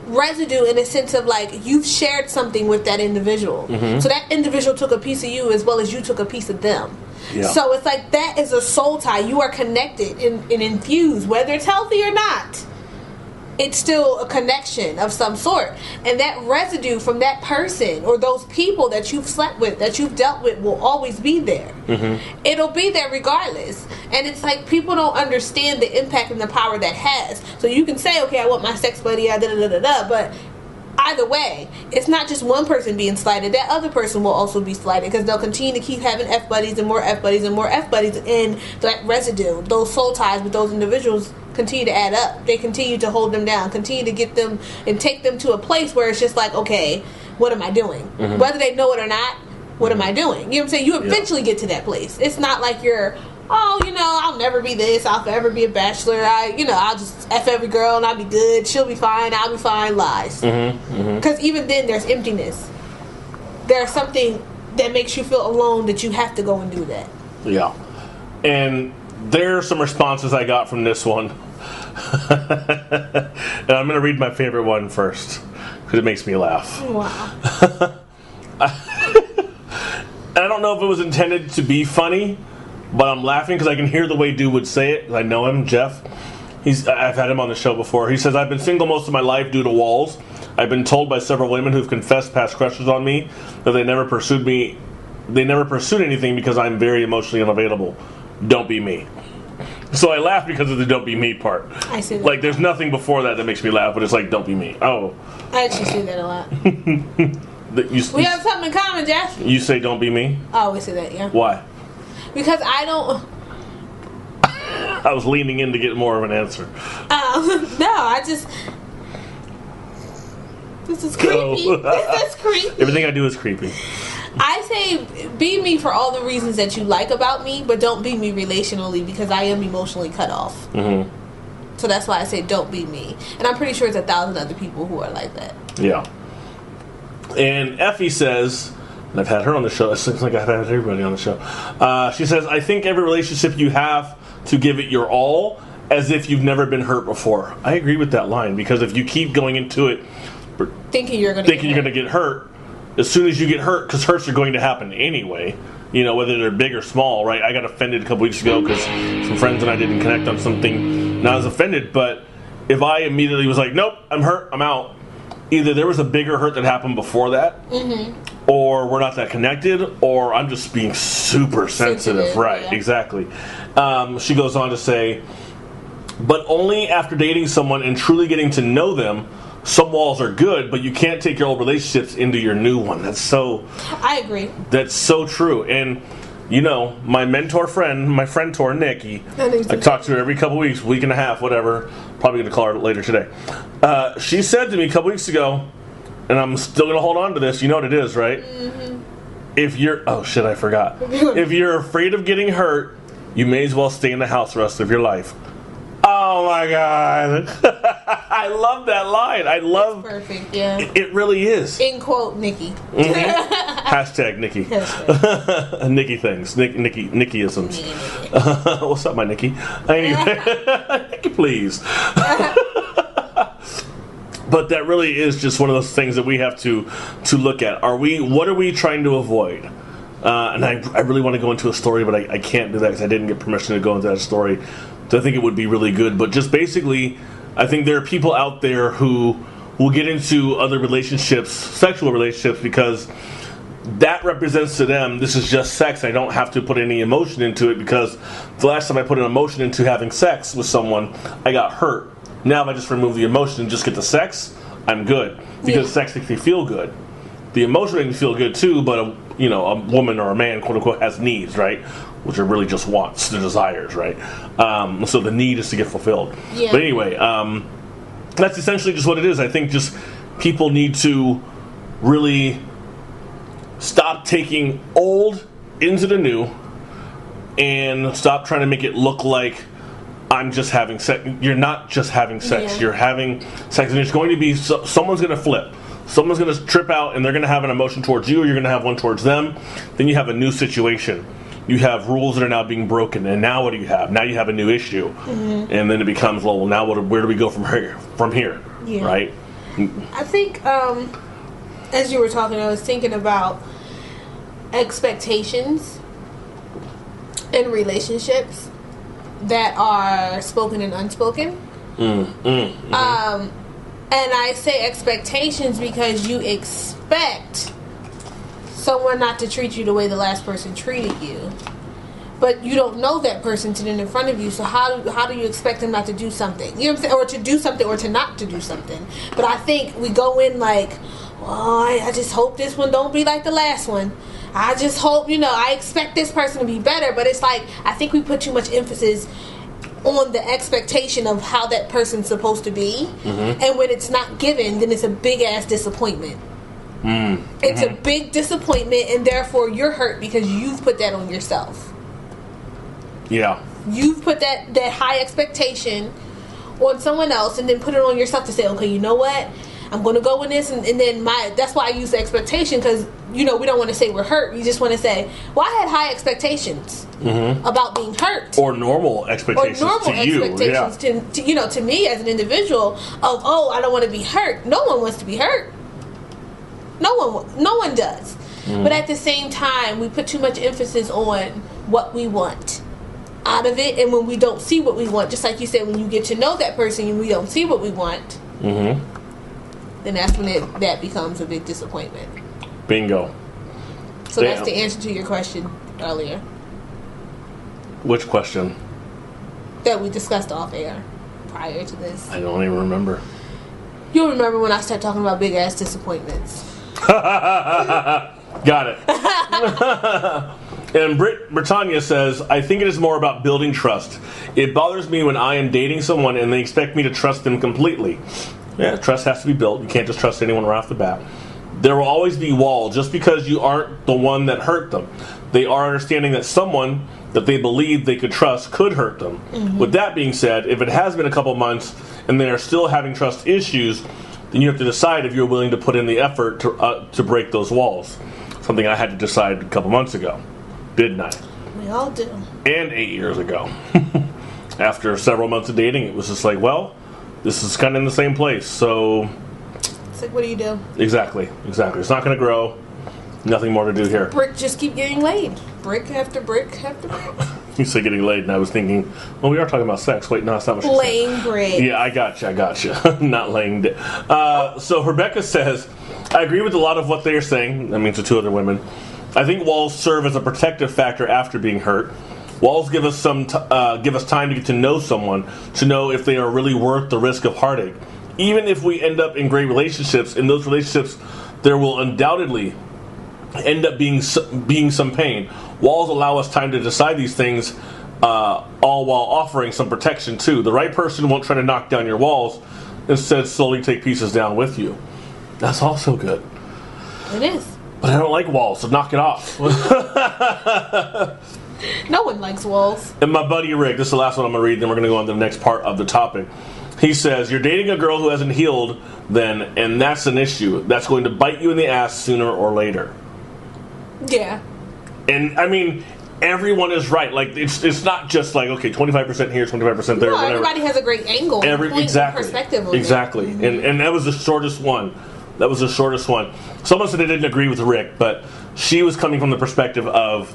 [SPEAKER 2] residue in a sense of like you've shared something with that individual. So that individual took a piece of you as well as you took a piece of them. Yeah. So it's like that is a soul tie. You are connected and infused, whether it's healthy or not. It's still a connection of some sort. And that residue from that person or those people that you've slept with, that you've dealt with, will always be there. It'll be there regardless. And it's like people don't understand the impact and the power that has. So you can say, okay, I want my sex buddy, but either way, it's not just one person being slighted. That other person will also be slighted because they'll continue to keep having F buddies and more F buddies and more F buddies, and that residue, those soul ties with those individuals continue to add up. They continue to hold them down, continue to get them and take them to a place where it's just like, okay, what am I doing? Whether they know it or not, what am I doing? You know what I'm saying? You eventually get to that place. It's not like you're, oh, you know, I'll never be this, I'll forever be a bachelor, I'll just F every girl and I'll be good, she'll be fine, I'll be fine, lies. Because even then there's emptiness. There's something that makes you feel alone that you have to go and do that. Yeah.
[SPEAKER 1] And there are some responses I got from this one. And I'm going to read my favorite one first because it makes me laugh.
[SPEAKER 2] Wow.
[SPEAKER 1] I don't know if it was intended to be funny, but I'm laughing because I can hear the way dude would say it. I know him, Jeff. I've had him on the show before. He says, I've been single most of my life due to walls. I've been told by several women who've confessed past crushes on me that they never pursued me. They never pursued anything because I'm very emotionally unavailable. Don't be me. So I laugh because of the don't be me part.
[SPEAKER 2] I see that.
[SPEAKER 1] Like, there's nothing before that makes me laugh, but it's like, don't be me. Oh.
[SPEAKER 2] I actually see that a lot.
[SPEAKER 1] We
[SPEAKER 2] have something in common, Jeff.
[SPEAKER 1] You say don't be me?
[SPEAKER 2] I always say that, yeah.
[SPEAKER 1] Why?
[SPEAKER 2] Because I don't...
[SPEAKER 1] I was leaning in to get more of an answer.
[SPEAKER 2] No, I just... This is creepy. This is creepy.
[SPEAKER 1] Everything I do is creepy.
[SPEAKER 2] I say be me for all the reasons that you like about me, but don't be me relationally because I am emotionally cut off. So that's why I say don't be me. And I'm pretty sure it's 1,000 other people who are like that.
[SPEAKER 1] Yeah. And Effie says, and I've had her on the show. It seems like I've had everybody on the show. She says, I think every relationship you have to give it your all, as if you've never been hurt before. I agree with that line, because if you keep going into it
[SPEAKER 2] thinking you're going
[SPEAKER 1] to get hurt, as soon as you get hurt, because hurts are going to happen anyway, you know, whether they're big or small, right? I got offended a couple weeks ago because some friends and I didn't connect on something, and I was offended, but if I immediately was like, nope, I'm hurt, I'm out, either there was a bigger hurt that happened before that, or we're not that connected, or I'm just being super sensitive. Right, yeah. Exactly. She goes on to say, but only after dating someone and truly getting to know them, some walls are good, but you can't take your old relationships into your new one. That's so...
[SPEAKER 2] I agree.
[SPEAKER 1] That's so true. And, you know, my friend-tor, Nikki, I talk to her every couple weeks, week and a half, whatever. Probably going to call her later today. She said to me a couple weeks ago, and I'm still going to hold on to this, you know what it is, right? Mm-hmm. If you're... Oh, shit, I forgot. If you're afraid of getting hurt, you may as well stay in the house the rest of your life. Oh my God. I love that line. It's
[SPEAKER 2] perfect, yeah.
[SPEAKER 1] It really is.
[SPEAKER 2] In quote, Nikki.
[SPEAKER 1] Mm-hmm. Hashtag Nikki. Hashtag. Nikki things. Nikki-isms. What's up, my Nikki? Anyway, Nikki, please. But that really is just one of those things that we have to look at. What are we trying to avoid? And I really want to go into a story, but I can't do that because I didn't get permission to go into that story. So I think it would be really good. But just basically, I think there are people out there who will get into other relationships, sexual relationships, because that represents to them, this is just sex. I don't have to put any emotion into it, because the last time I put an emotion into having sex with someone, I got hurt. Now if I just remove the emotion and just get the sex, I'm good. Because sex makes me feel good. The emotion makes me feel good too, but a woman or a man, quote unquote, has needs, right? Which are really just wants, the desires, right? So the need is to get fulfilled. Yeah. But anyway, that's essentially just what it is. I think just people need to really stop taking old into the new and stop trying to make it look like I'm just having sex. You're not just having sex. Yeah. You're having sex, and there's going to be someone's going to flip. Someone's going to trip out, and they're going to have an emotion towards you, or you're going to have one towards them. Then you have a new situation. You have rules that are now being broken, and now what do you have? Now you have a new issue, and then it becomes, well, now where do we go from here? Yeah. Right?
[SPEAKER 2] I think, as you were talking, I was thinking about expectations in relationships that are spoken and unspoken. And I say expectations because you expect someone not to treat you the way the last person treated you, but you don't know that person sitting in front of you. So how do you expect them not to do something? You know what I'm saying? Or to do something, or to not to do something. But I think we go in like, oh, I just hope this one don't be like the last one. I just hope, I expect this person to be better. But it's like, I think we put too much emphasis on the expectation of how that person's supposed to be, and when it's not given, then it's a big ass disappointment. It's a big disappointment, and therefore you're hurt because you've put that on yourself. Yeah, you've put that high expectation on someone else, and then put it on yourself to say, okay, you know what, I'm going to go with this, and then that's why I use the expectation, because we don't want to say we're hurt. We just want to say, well, I had high expectations about being hurt,
[SPEAKER 1] or normal expectations
[SPEAKER 2] to me as an individual of, I don't want to be hurt. No one wants to be hurt. No one does. But at the same time, we put too much emphasis on what we want out of it, and when we don't see what we want, just like you said, when you get to know that person and we don't see what we want, then that's when that becomes a big disappointment.
[SPEAKER 1] Bingo.
[SPEAKER 2] So that's the answer to your question earlier.
[SPEAKER 1] Which question?
[SPEAKER 2] That we discussed off air prior to this.
[SPEAKER 1] I don't even remember.
[SPEAKER 2] You'll remember when I start talking about big ass disappointments.
[SPEAKER 1] Got it. And Britannia says, I think it is more about building trust. It bothers me when I am dating someone and they expect me to trust them completely. Yeah, trust has to be built. You can't just trust anyone right off the bat. There will always be walls just because you aren't the one that hurt them. They are understanding that someone that they believe they could trust could hurt them. With that being said, if it has been a couple months and they are still having trust issues, then you have to decide if you're willing to put in the effort to break those walls. Something I had to decide a couple months ago, didn't I?
[SPEAKER 2] We all do.
[SPEAKER 1] And 8 years ago. After several months of dating, it was just like, well, this is kind of in the same place, so...
[SPEAKER 2] It's like, what do you do?
[SPEAKER 1] Exactly. It's not going to grow. Nothing more to do here.
[SPEAKER 2] Brick just keep getting laid. Brick after brick after brick.
[SPEAKER 1] You say getting laid, and I was thinking, well, we are talking about sex. Wait, no, that's not what she said.
[SPEAKER 2] Laying brick.
[SPEAKER 1] Yeah, I gotcha. Not laying. So Rebecca says, I agree with a lot of what they are saying. That means the two other women. I think walls serve as a protective factor after being hurt. Walls give us give us time to get to know someone, to know if they are really worth the risk of heartache. Even if we end up in great relationships, in those relationships, there will undoubtedly end up being some pain. Walls allow us time to decide these things, all while offering some protection too. The right person won't try to knock down your walls, instead slowly take pieces down with you. That's also good.
[SPEAKER 2] It is.
[SPEAKER 1] But I don't like walls, so knock it off.
[SPEAKER 2] No one likes walls.
[SPEAKER 1] And my buddy Rick, this is the last one I'm going to read, then we're going to go on to the next part of the topic. He says, you're dating a girl who hasn't healed then, and that's an issue. That's going to bite you in the ass sooner or later.
[SPEAKER 2] Yeah.
[SPEAKER 1] And, I mean, everyone is right. Like, it's not just like, okay, 25% here, 25% there, whatever.
[SPEAKER 2] Everybody has a great angle.
[SPEAKER 1] Exactly.
[SPEAKER 2] Perspective of
[SPEAKER 1] exactly.
[SPEAKER 2] It.
[SPEAKER 1] And that was the shortest one. Someone said they didn't agree with Rick, but she was coming from the perspective of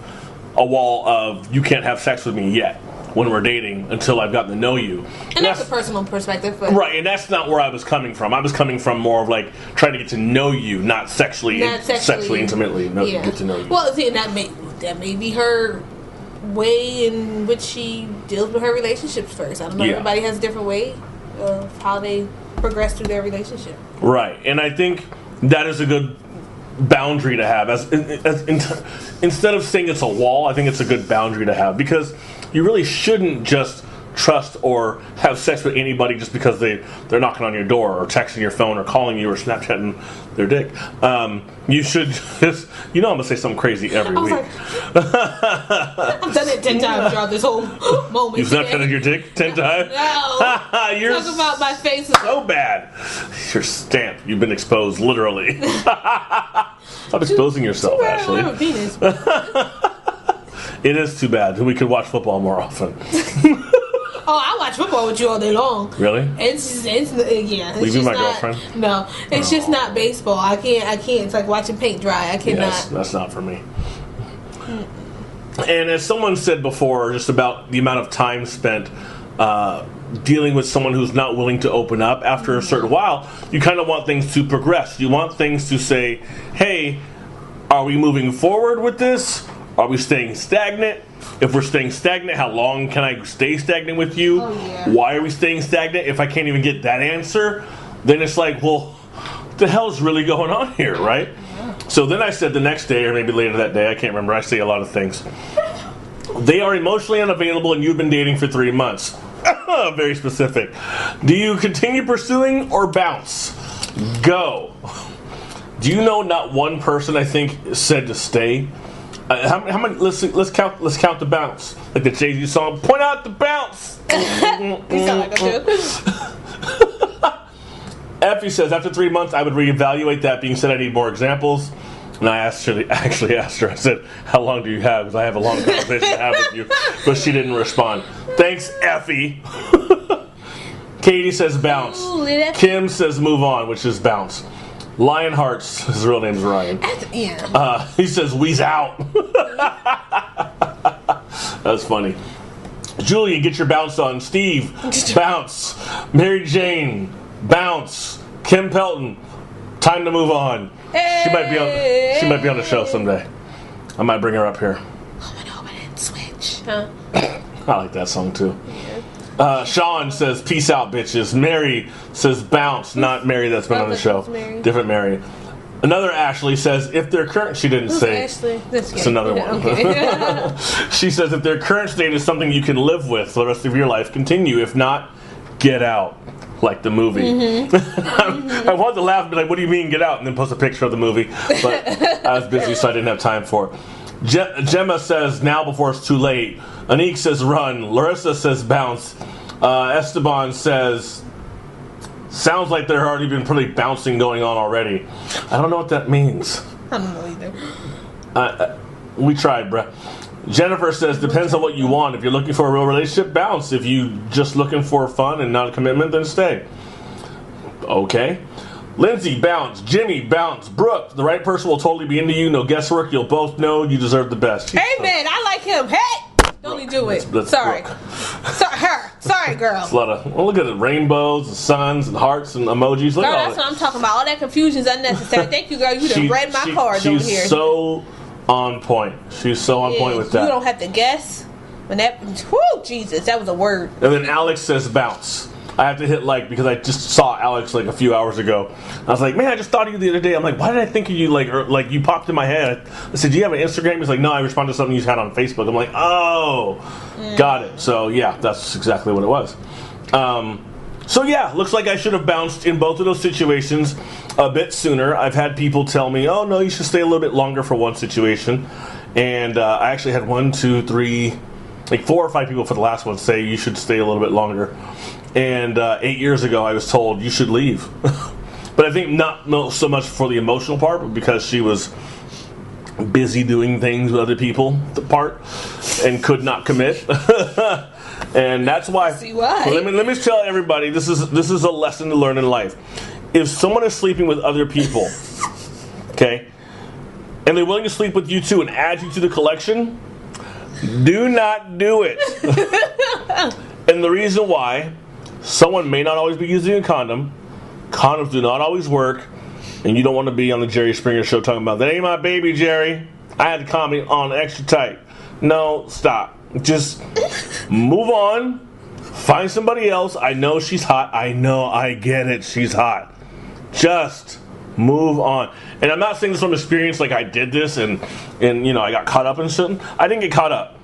[SPEAKER 1] a wall of, you can't have sex with me yet when we're dating until I've gotten to know you.
[SPEAKER 2] And that's a personal perspective. But
[SPEAKER 1] right, and that's not where I was coming from. I was coming from more of like trying to get to know you, not sexually intimately.
[SPEAKER 2] Yeah.
[SPEAKER 1] Get to know you.
[SPEAKER 2] Well, see, that may be her way in which she deals with her relationships first. I don't know.
[SPEAKER 1] Yeah.
[SPEAKER 2] Everybody has a different way of how they progress through their relationship.
[SPEAKER 1] Right, and I think that is a good boundary to have. Instead of saying it's a wall, I think it's a good boundary to have, because you really shouldn't just trust or have sex with anybody just because they're knocking on your door or texting your phone or calling you or Snapchatting their dick. You should just, I'm going to say something crazy every week.
[SPEAKER 2] I've done it 10 times throughout this whole moment.
[SPEAKER 1] You've Snapchatted your dick 10 times?
[SPEAKER 2] No.
[SPEAKER 1] You're
[SPEAKER 2] talk about my face.
[SPEAKER 1] So bad. You're stamped. You've been exposed, literally. Stop exposing yourself, Ashley.
[SPEAKER 2] I have a penis.
[SPEAKER 1] It is too bad. We could watch football more often.
[SPEAKER 2] Oh, I watch football with you all day long.
[SPEAKER 1] Really?
[SPEAKER 2] It's yeah.
[SPEAKER 1] Will you be my girlfriend?
[SPEAKER 2] No, it's just not baseball. I can't. It's like watching paint dry. I cannot.
[SPEAKER 1] Yes, that's not for me. And as someone said before, just about the amount of time spent dealing with someone who's not willing to open up after a certain while, you kind of want things to progress. You want things to say, hey, are we moving forward with this? Are we staying stagnant? If we're staying stagnant, how long can I stay stagnant with you?
[SPEAKER 2] Oh, yeah.
[SPEAKER 1] Why are we staying stagnant? If I can't even get that answer, then it's like, well, what the hell's really going on here, right? Yeah. So then I said the next day, or maybe later that day, I can't remember, I say a lot of things. They are emotionally unavailable and you've been dating for 3 months. Very specific. Do you continue pursuing or bounce? Go. Do you know not one person, I think, said to stay? How many? Let's count the bounce. Like the Jay-Z song, point out the bounce.
[SPEAKER 2] You sound like a joke.
[SPEAKER 1] Effie says, after 3 months, I would reevaluate. That being said, I need more examples. And I actually asked her, I said, how long do you have? Because I have a long conversation to have with you. But she didn't respond. Thanks, Effie. Katie says bounce.
[SPEAKER 2] Ooh,
[SPEAKER 1] Kim says move on, which is bounce. Lionheart's, his real name's Ryan.
[SPEAKER 2] Yeah.
[SPEAKER 1] He says wheeze out. That's funny. Julia, get your bounce on. Steve, bounce. Mary Jane, bounce. Kim Pelton, time to move on.
[SPEAKER 2] Hey.
[SPEAKER 1] She might be on the show someday. I might bring her up here.
[SPEAKER 2] Home and switch. Huh?
[SPEAKER 1] I like that song too. Yeah. Sean says peace out, bitches. Mary says bounce. Not Mary that's been on the show. Different Mary. Another Ashley says if their current, she didn't say.
[SPEAKER 2] Ashley?
[SPEAKER 1] It's another one. Okay. She says if their current state is something you can live with for the rest of your life, continue. If not, get out. Like the movie. Mm-hmm. I wanted to laugh and be like, what do you mean get out? And then post a picture of the movie. But I was busy, so I didn't have time for it. Gemma says, now before it's too late. Anique says, run. Larissa says, bounce. Esteban says, sounds like there already been pretty bouncing going on already. I don't know what that means.
[SPEAKER 2] I don't know either.
[SPEAKER 1] We tried, bruh. Jennifer says, depends on what you want. If you're looking for a real relationship, bounce. If you just looking for fun and not a commitment, then stay. Okay. Lindsay, bounce. Jimmy, bounce. Brooke, the right person will totally be into you. No guesswork. You'll both know you deserve the best.
[SPEAKER 2] Hey, man, I like him. Hey! Don't he do it. Sorry. Sorry, girl.
[SPEAKER 1] It's a lot of, well, look at the rainbows, the suns, and hearts, and emojis. Look
[SPEAKER 2] girl,
[SPEAKER 1] at all
[SPEAKER 2] that's what I'm talking about. All that confusion's unnecessary. Thank you, girl. You done read my cards over here.
[SPEAKER 1] She's so on point. She's so on point with that.
[SPEAKER 2] You don't have to guess. When that, whoo, Jesus, that was a word.
[SPEAKER 1] And then Alex says bounce. I have to hit like because I just saw Alex like a few hours ago. I was like, man, I just thought of you the other day. I'm like, why did I think of you like you popped in my head? I said, do you have an Instagram? He's like, no, I responded to something you had on Facebook. I'm like, oh, got it. So yeah, that's exactly what it was. So yeah, looks like I should have bounced in both of those situations a bit sooner. I've had people tell me, oh no, you should stay a little bit longer for one situation. And I actually had 1, 2, 3, like 4 or 5 people for the last one say you should stay a little bit longer. And 8 years ago, I was told you should leave. But I think not so much for the emotional part, but because she was busy doing things with other people, the part, and could not commit. And that's why.
[SPEAKER 2] See why?
[SPEAKER 1] Let me tell everybody, this is a lesson to learn in life. If someone is sleeping with other people, okay, and they're willing to sleep with you too and add you to the collection, do not do it. And the reason why, someone may not always be using a condom, condoms do not always work, and you don't want to be on the Jerry Springer show talking about, that ain't my baby, Jerry. I had the condom on extra tight. No, stop. Just move on. Find somebody else. I know she's hot. I know, I get it. She's hot. Just move on. And I'm not saying this from experience, like I did this and you know I got caught up in something. I didn't get caught up.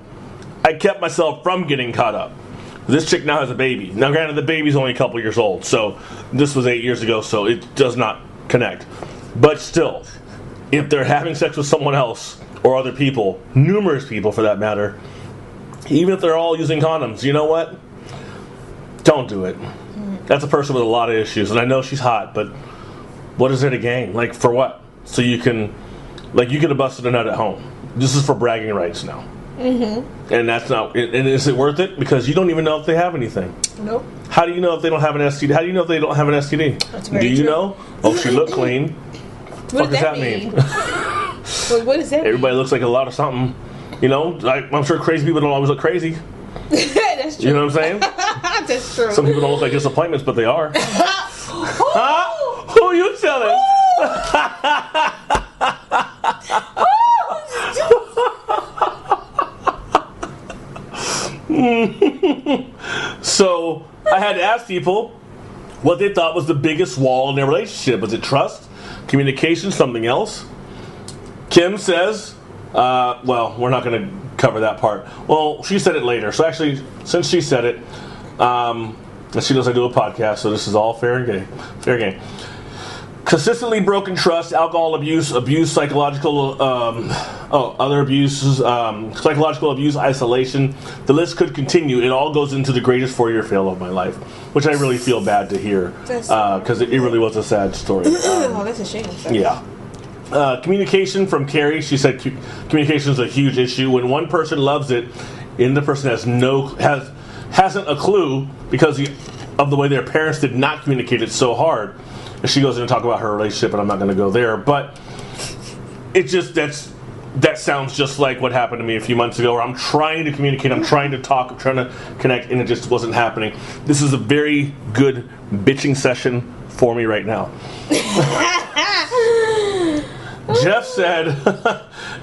[SPEAKER 1] I kept myself from getting caught up. This chick now has a baby. Now granted, the baby's only a couple years old, so this was 8 years ago, so it does not connect. But still, if they're having sex with someone else or other people, numerous people for that matter, even if they're all using condoms, you know what? Don't do it. That's a person with a lot of issues, and I know she's hot, but what is there to gain? Like, for what? So you can, like, you could have busted a nut at home. This is for bragging rights now. Mm-hmm. And that's not, and is it worth it? Because you don't even know if they have anything.
[SPEAKER 2] Nope.
[SPEAKER 1] How do you know if they don't have an STD? How do you know if they don't have an STD?
[SPEAKER 2] That's very
[SPEAKER 1] do you
[SPEAKER 2] true.
[SPEAKER 1] know? Oh, she looked clean.
[SPEAKER 2] What does that mean? What does that
[SPEAKER 1] Everybody looks like a lot of something. You know, I'm sure crazy people don't always look crazy.
[SPEAKER 2] That's true.
[SPEAKER 1] You know what I'm saying?
[SPEAKER 2] That's true.
[SPEAKER 1] Some people don't look like disappointments, but they are. Huh? Who are you telling? So I had to ask people what they thought was the biggest wall in their relationship. Was it trust, communication, something else? Kim says, well, we're not going to cover that part. Well, she said it later. So actually, since she said it, and she knows I do a podcast, so this is all fair game. Consistently broken trust, alcohol abuse, psychological, other abuses, psychological abuse, isolation. The list could continue. It all goes into the greatest 4-year fail of my life, which I really feel bad to hear, because it really was a sad story.
[SPEAKER 2] Oh, that's a shame.
[SPEAKER 1] Yeah. Communication from Carrie. She said communication is a huge issue. When one person loves it, and the person hasn't a clue because of the way their parents did not communicate it so hard. And she goes in and talk about her relationship, and I'm not going to go there. But it just that sounds just like what happened to me a few months ago, where I'm trying to communicate, I'm trying to talk, I'm trying to connect, and it just wasn't happening. This is a very good bitching session for me right now. Jeff said,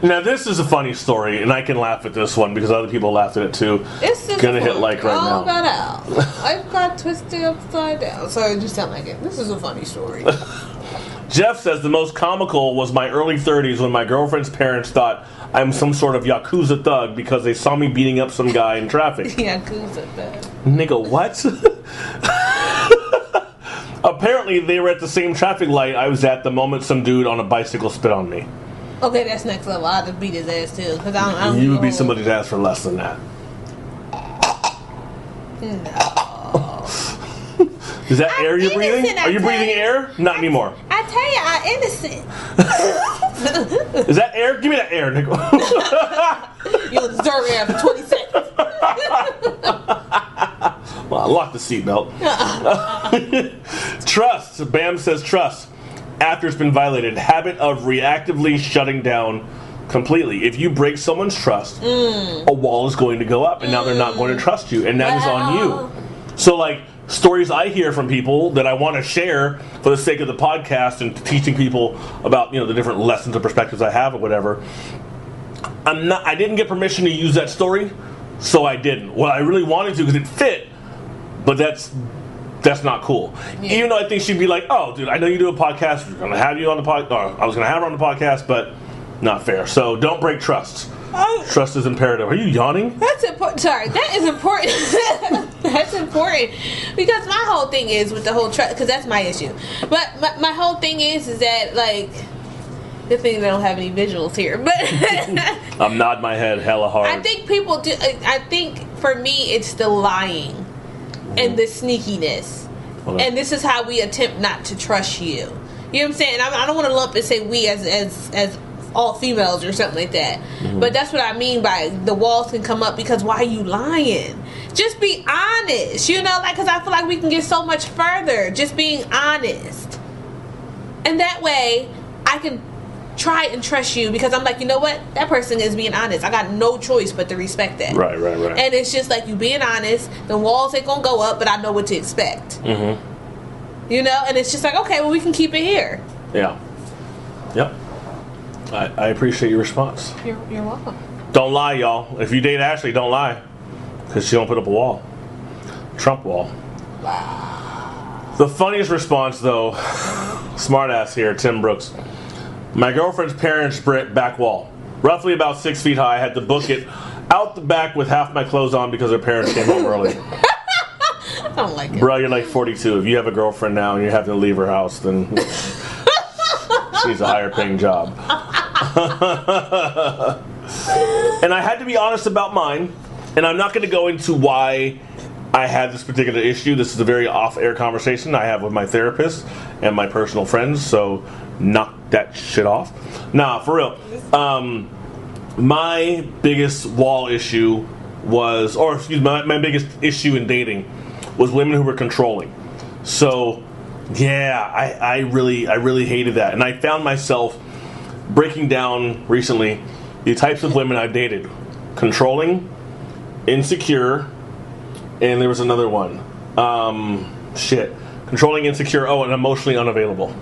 [SPEAKER 1] now this is a funny story, and I can laugh at this one because other people laughed at it too.
[SPEAKER 2] It's
[SPEAKER 1] gonna hit like right now.
[SPEAKER 2] Got out. I've got twisted upside down. Sorry, just sound like it. This is a funny story.
[SPEAKER 1] Jeff says the most comical was my early 30s when my girlfriend's parents thought I'm some sort of Yakuza thug because they saw me beating up some guy in traffic.
[SPEAKER 2] Yakuza thug.
[SPEAKER 1] Nigga, what? Apparently, they were at the same traffic light I was at the moment some dude on a bicycle spit on me.
[SPEAKER 2] Okay, that's next level. I'll just beat his ass too, because I don't.
[SPEAKER 1] You would beat somebody's ass for less than that.
[SPEAKER 2] No.
[SPEAKER 1] Is that
[SPEAKER 2] I'm
[SPEAKER 1] air you're breathing?
[SPEAKER 2] innocent,
[SPEAKER 1] Are you breathing air? Not anymore.
[SPEAKER 2] I tell you, I'm innocent.
[SPEAKER 1] Is that air? Give me that air, Nicole.
[SPEAKER 2] You'll deserve air for 20 seconds.
[SPEAKER 1] Well, lock the seatbelt. Trust. Bam says trust. After it's been violated. Habit of reactively shutting down completely. If you break someone's trust, a wall is going to go up, and now they're not going to trust you, and that is on you. So, like, stories I hear from people that I want to share for the sake of the podcast and teaching people about, the different lessons and perspectives I have or whatever. I didn't get permission to use that story, so I didn't. Well, I really wanted to because it fit, but that's not cool. Yeah. Even though I think she'd be like, "Oh, dude, I know you do a podcast. We're gonna have you on the podcast. I was gonna have her on the podcast, but not fair." So don't break trust. Trust is imperative. Are you yawning?
[SPEAKER 2] That's important. Sorry, that is important. That's important because my whole thing is with the whole trust, because that's my issue. But my whole thing is that, like, the thing they don't have any visuals here, but
[SPEAKER 1] I'm nodding my head hella hard.
[SPEAKER 2] I think people do. I think for me, it's the lying and the sneakiness, and this is how we attempt not to trust you. You know what I'm saying? I don't want to lump and say we as all females or something like that, but that's what I mean by the walls can come up because why are you lying? Just be honest, because I feel like we can get so much further just being honest, and that way I can try and trust you because I'm like, you know what? That person is being honest. I got no choice but to respect that.
[SPEAKER 1] Right.
[SPEAKER 2] And it's just like you being honest. The walls ain't gonna go up, but I know what to expect. And it's just like, okay, well, we can keep it here.
[SPEAKER 1] Yeah. Yep. I appreciate your response.
[SPEAKER 2] You're welcome.
[SPEAKER 1] Don't lie, y'all. If you date Ashley, don't lie. Because she don't put up a wall. Trump wall.
[SPEAKER 2] Wow.
[SPEAKER 1] The funniest response, though, smartass here, Tim Brooks. My girlfriend's parents' back wall. Roughly about 6 feet high. I had to book it out the back with half my clothes on because her parents came home early.
[SPEAKER 2] I don't like it.
[SPEAKER 1] Bro, you're like 42. If you have a girlfriend now and you're having to leave her house, then she needs a higher paying job. And I had to be honest about mine. And I'm not going to go into why I had this particular issue. This is a very off-air conversation I have with my therapist and my personal friends. So knock that shit off. Nah, for real. My biggest wall issue was, my biggest issue in dating was women who were controlling. So, yeah, I really hated that. And I found myself breaking down recently the types of women I've dated. Controlling, insecure, and there was another one. Controlling, insecure, and emotionally unavailable.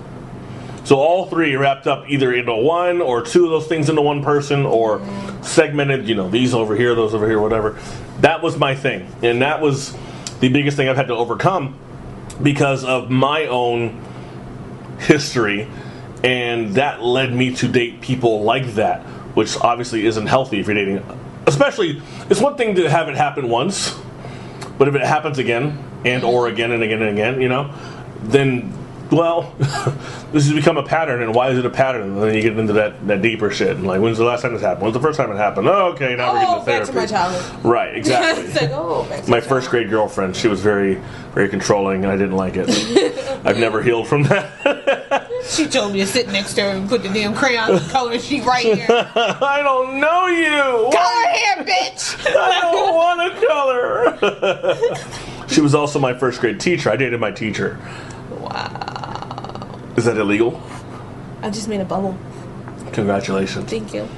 [SPEAKER 1] So all three wrapped up either into one or two of those things into one person, or segmented, these over here, those over here, whatever. That was my thing. And that was the biggest thing I've had to overcome because of my own history. And that led me to date people like that, which obviously isn't healthy if you're dating. Especially, it's one thing to have it happen once, but if it happens again, or again and again and again, then, well, this has become a pattern, and why is it a pattern? And then you get into that deeper shit, and like, when's the last time this happened? When's the first time it happened? Oh, okay, now we're getting to therapy.
[SPEAKER 2] Back to my childhood.
[SPEAKER 1] Right, exactly.
[SPEAKER 2] It's like, back to
[SPEAKER 1] my first grade girlfriend, she was very, very controlling, and I didn't like it. I've never healed from that.
[SPEAKER 2] She told me to sit next to her and put the damn crayon on the color sheet right here.
[SPEAKER 1] I don't know you.
[SPEAKER 2] Color here, bitch.
[SPEAKER 1] I don't want to color. She was also my first grade teacher. I dated my teacher.
[SPEAKER 2] Wow.
[SPEAKER 1] Is that illegal?
[SPEAKER 2] I just made a bubble.
[SPEAKER 1] Congratulations.
[SPEAKER 2] Thank you.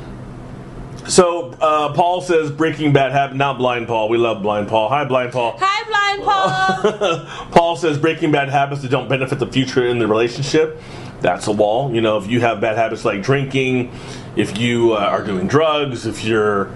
[SPEAKER 1] So, Paul says Breaking Bad habit. Not Blind Paul. We love Blind Paul. Hi, Blind Paul.
[SPEAKER 2] Hi, Blind Paul.
[SPEAKER 1] Paul says Breaking Bad habits that don't benefit the future in the relationship. That's a wall. If you have bad habits like drinking, if you are doing drugs, if you're,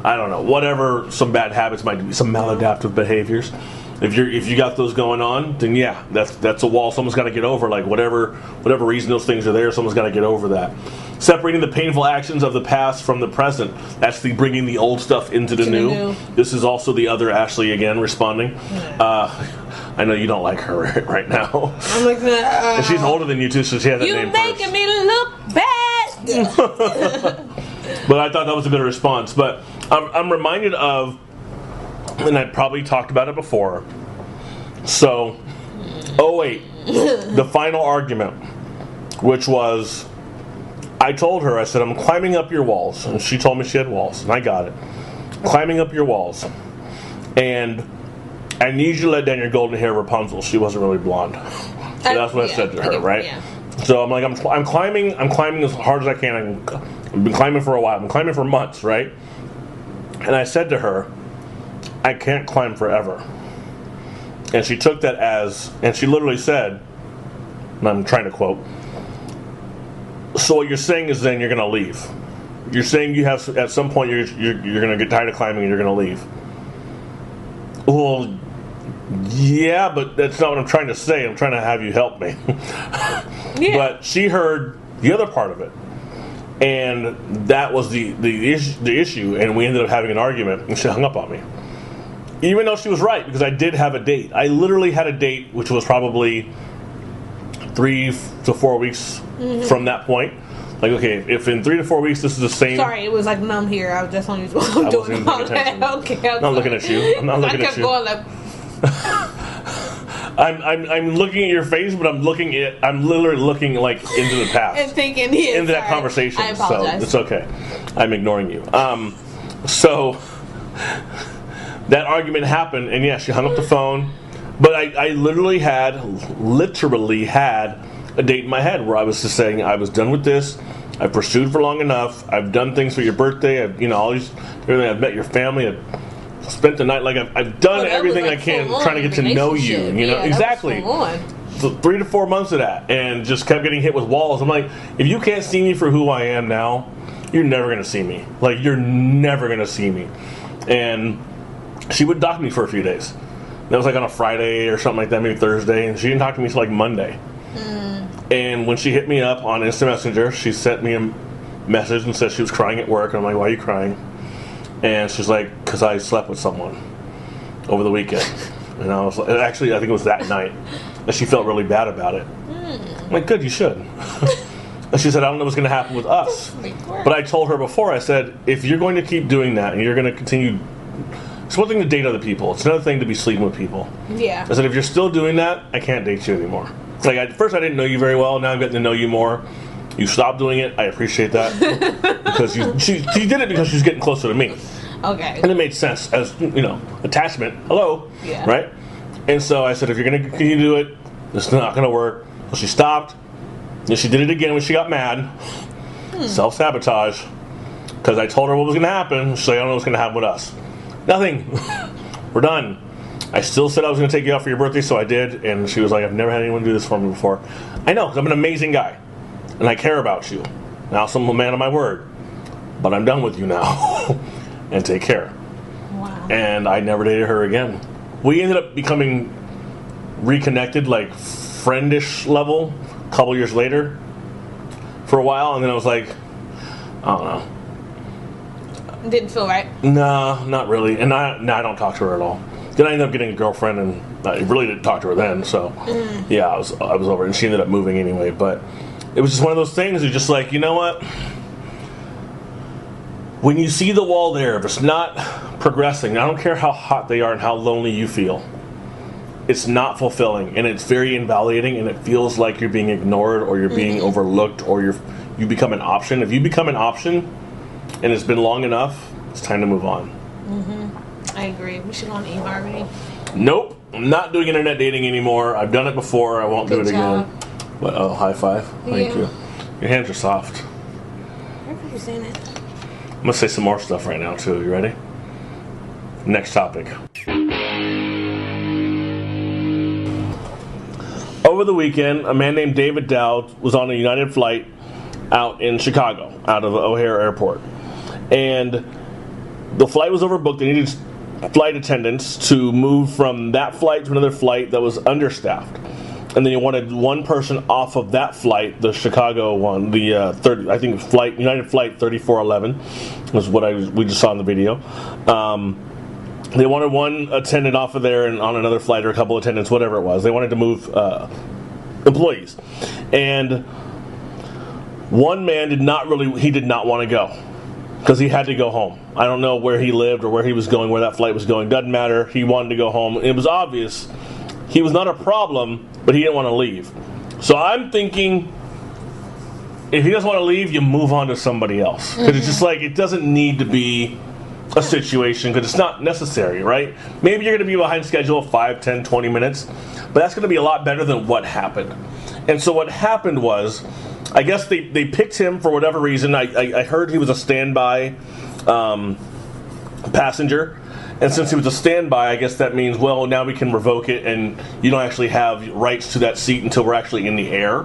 [SPEAKER 1] I don't know, whatever some bad habits might be, some maladaptive behaviors. If you got those going on, then yeah, that's a wall. Someone's got to get over. Like whatever reason those things are there, someone's got to get over that. Separating the painful actions of the past from the present. That's the bringing the old stuff into the new. This is also the other Ashley again responding. Yeah. I know you don't like her right now.
[SPEAKER 2] I'm like,
[SPEAKER 1] and she's older than you too, so she had that name first.
[SPEAKER 2] You making me look bad.
[SPEAKER 1] But I thought that was a good response. But I'm reminded of, and I probably talked about it before. So, the final argument, which was, I told her, I said, I'm climbing up your walls. And she told me she had walls, and I got it. Climbing up your walls. And I need you to let down your golden hair, Rapunzel. She wasn't really blonde. So that's what I said to her, right? Yeah. So I'm like, I'm climbing as hard as I can. I've been climbing for a while. I've been climbing for months, right? And I said to her, I can't climb forever. And she took that as, and she literally said, and I'm trying to quote, so what you're saying is then you're going to leave. You're saying you have, at some point you're going to get tired of climbing and you're going to leave. Well, yeah, but that's not what I'm trying to say. I'm trying to have you help me. Yeah. But she heard the other part of it. And that was the issue, and we ended up having an argument, and she hung up on me. Even though she was right, because I did have a date. I literally had a date, which was probably 3 to 4 weeks from that point. Like, okay, if in 3 to 4 weeks this is the same...
[SPEAKER 2] Sorry, it was like numb here. I was just on you. I'm doing all that. Okay,
[SPEAKER 1] I'm not looking at you. I'm not looking at you.
[SPEAKER 2] Going like...
[SPEAKER 1] I'm looking at your face, but I'm literally looking like into the past
[SPEAKER 2] and thinking
[SPEAKER 1] into that conversation.
[SPEAKER 2] I apologize.
[SPEAKER 1] So it's okay. I'm ignoring you. So that argument happened, and yeah, she hung up the phone. But I literally had a date in my head where I was just saying I was done with this. I've pursued for long enough. I've done things for your birthday. Everything. I've met your family. I've spent the night, like I've done everything I can trying to get to know you. Exactly. So 3 to 4 months of that, and just kept getting hit with walls. I'm like, if you can't see me for who I am now, you're never gonna see me. Like, you're never gonna see me. And she would dock me for a few days. That was like on a Friday or something like that, maybe Thursday, and she didn't talk to me until like Monday. And when she hit me up on Instant Messenger, she sent me a message and said she was crying at work. And I'm like, why are you crying? And she's like, because I slept with someone over the weekend. And I was like, actually, I think it was that night. And she felt really bad about it. I'm like, good, you should. And she said, I don't know what's going to happen with us. But I told her before, I said, if you're going to keep doing that and you're going to continue... It's one thing to date other people. It's another thing to be sleeping with people. Yeah. I said, if you're still doing that, I can't date you anymore. It's like, at first I didn't know you very well. Now I'm getting to know you more. You stopped doing it. I appreciate that. Because she did it because she was getting closer to me. Okay. And it made sense as, attachment. Hello. Yeah. Right? And so I said, if you're going to continue to do it, it's not going to work. So she stopped. And she did it again when she got mad. Self-sabotage. Because I told her what was going to happen. She's like, I don't know what's going to happen with us. Nothing. We're done. I still said I was going to take you out for your birthday, so I did. And she was like, I've never had anyone do this for me before. I know, because I'm an amazing guy. And I care about you. Now, I'm a man of my word. But I'm done with you now. And take care. Wow. And I never dated her again. We ended up becoming reconnected, like friendish level, a couple years later. For a while, and then I was like, I don't know.
[SPEAKER 2] Didn't feel right?
[SPEAKER 1] No, not really. And I don't talk to her at all. Then I ended up getting a girlfriend, and I really didn't talk to her then. So, yeah, I was over it. And she ended up moving anyway. But it was just one of those things. You're just like, you know what? When you see the wall there, if it's not progressing, I don't care how hot they are and how lonely you feel. It's not fulfilling, and it's very invalidating, and it feels like you're being ignored or you're being overlooked or you become an option. If you become an option and it's been long enough, it's time to move on.
[SPEAKER 2] I agree. We should go on eHarmony.
[SPEAKER 1] Nope. I'm not doing internet dating anymore. I've done it before. I won't do it again. But, high five. Thank you. Your hands are soft.
[SPEAKER 2] Everybody's saying it.
[SPEAKER 1] I'm going to say some more stuff right now, too. You ready? Next topic. Over the weekend, a man named David Dowd was on a United flight out in Chicago, out of O'Hare Airport. And the flight was overbooked. They needed flight attendants to move from that flight to another flight that was understaffed. And then he wanted one person off of that flight, the Chicago one, the United Flight 3411 was what we just saw in the video. They wanted one attendant off of there and on another flight, or a couple attendants, whatever it was. They wanted to move employees. And One man did not want to go because he had to go home. I don't know where he lived or where he was going, where that flight was going. Doesn't matter. He wanted to go home. It was obvious he was not a problem, but he didn't want to leave. So I'm thinking, if he doesn't want to leave, you move on to somebody else. Because it's just like, it doesn't need to be a situation, because it's not necessary, right? Maybe you're going to be behind schedule 5, 10, 20 minutes, but that's going to be a lot better than what happened. And so what happened was, I guess they picked him for whatever reason. I heard he was a standby passenger. And since he was a standby, I guess that means, well, now we can revoke it, and you don't actually have rights to that seat until we're actually in the air.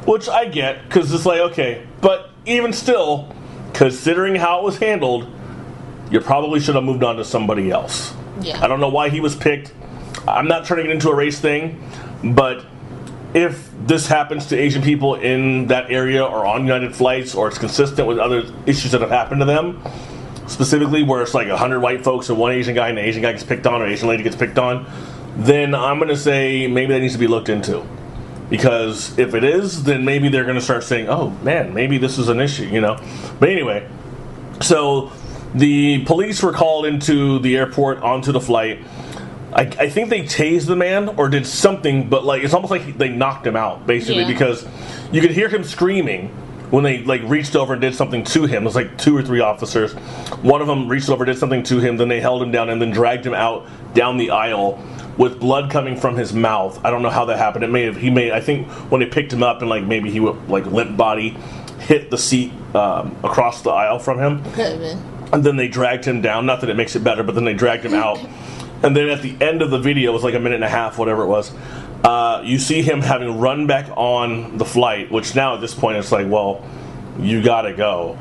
[SPEAKER 1] Which I get, because it's like, okay. But even still, considering how it was handled, you probably should have moved on to somebody else.
[SPEAKER 2] Yeah.
[SPEAKER 1] I don't know why he was picked. I'm not trying to get into a race thing, but if this happens to Asian people in that area or on United flights, or it's consistent with other issues that have happened to them, specifically where it's like 100 white folks and one Asian guy, and the Asian guy gets picked on or Asian lady gets picked on, then I'm going to say maybe that needs to be looked into. Because if it is, then maybe they're going to start saying, oh man, maybe this is an issue, you know. But anyway, so the police were called into the airport onto the flight. I think they tased the man or did something, but like it's almost like they knocked him out, basically, because you could hear him screaming when they like reached over and did something to him. It was like 2 or 3 officers. One of them reached over, did something to him, then they held him down and then dragged him out down the aisle with blood coming from his mouth. I don't know how that happened. I think when they picked him up and like maybe he would like limp body hit the seat across the aisle from him. And then they dragged him down. Not that it makes it better, but then they dragged him out. And then at the end of the video, it was like a minute and a half, whatever it was, you see him having run back on the flight, which now at this point it's like, well, you gotta go.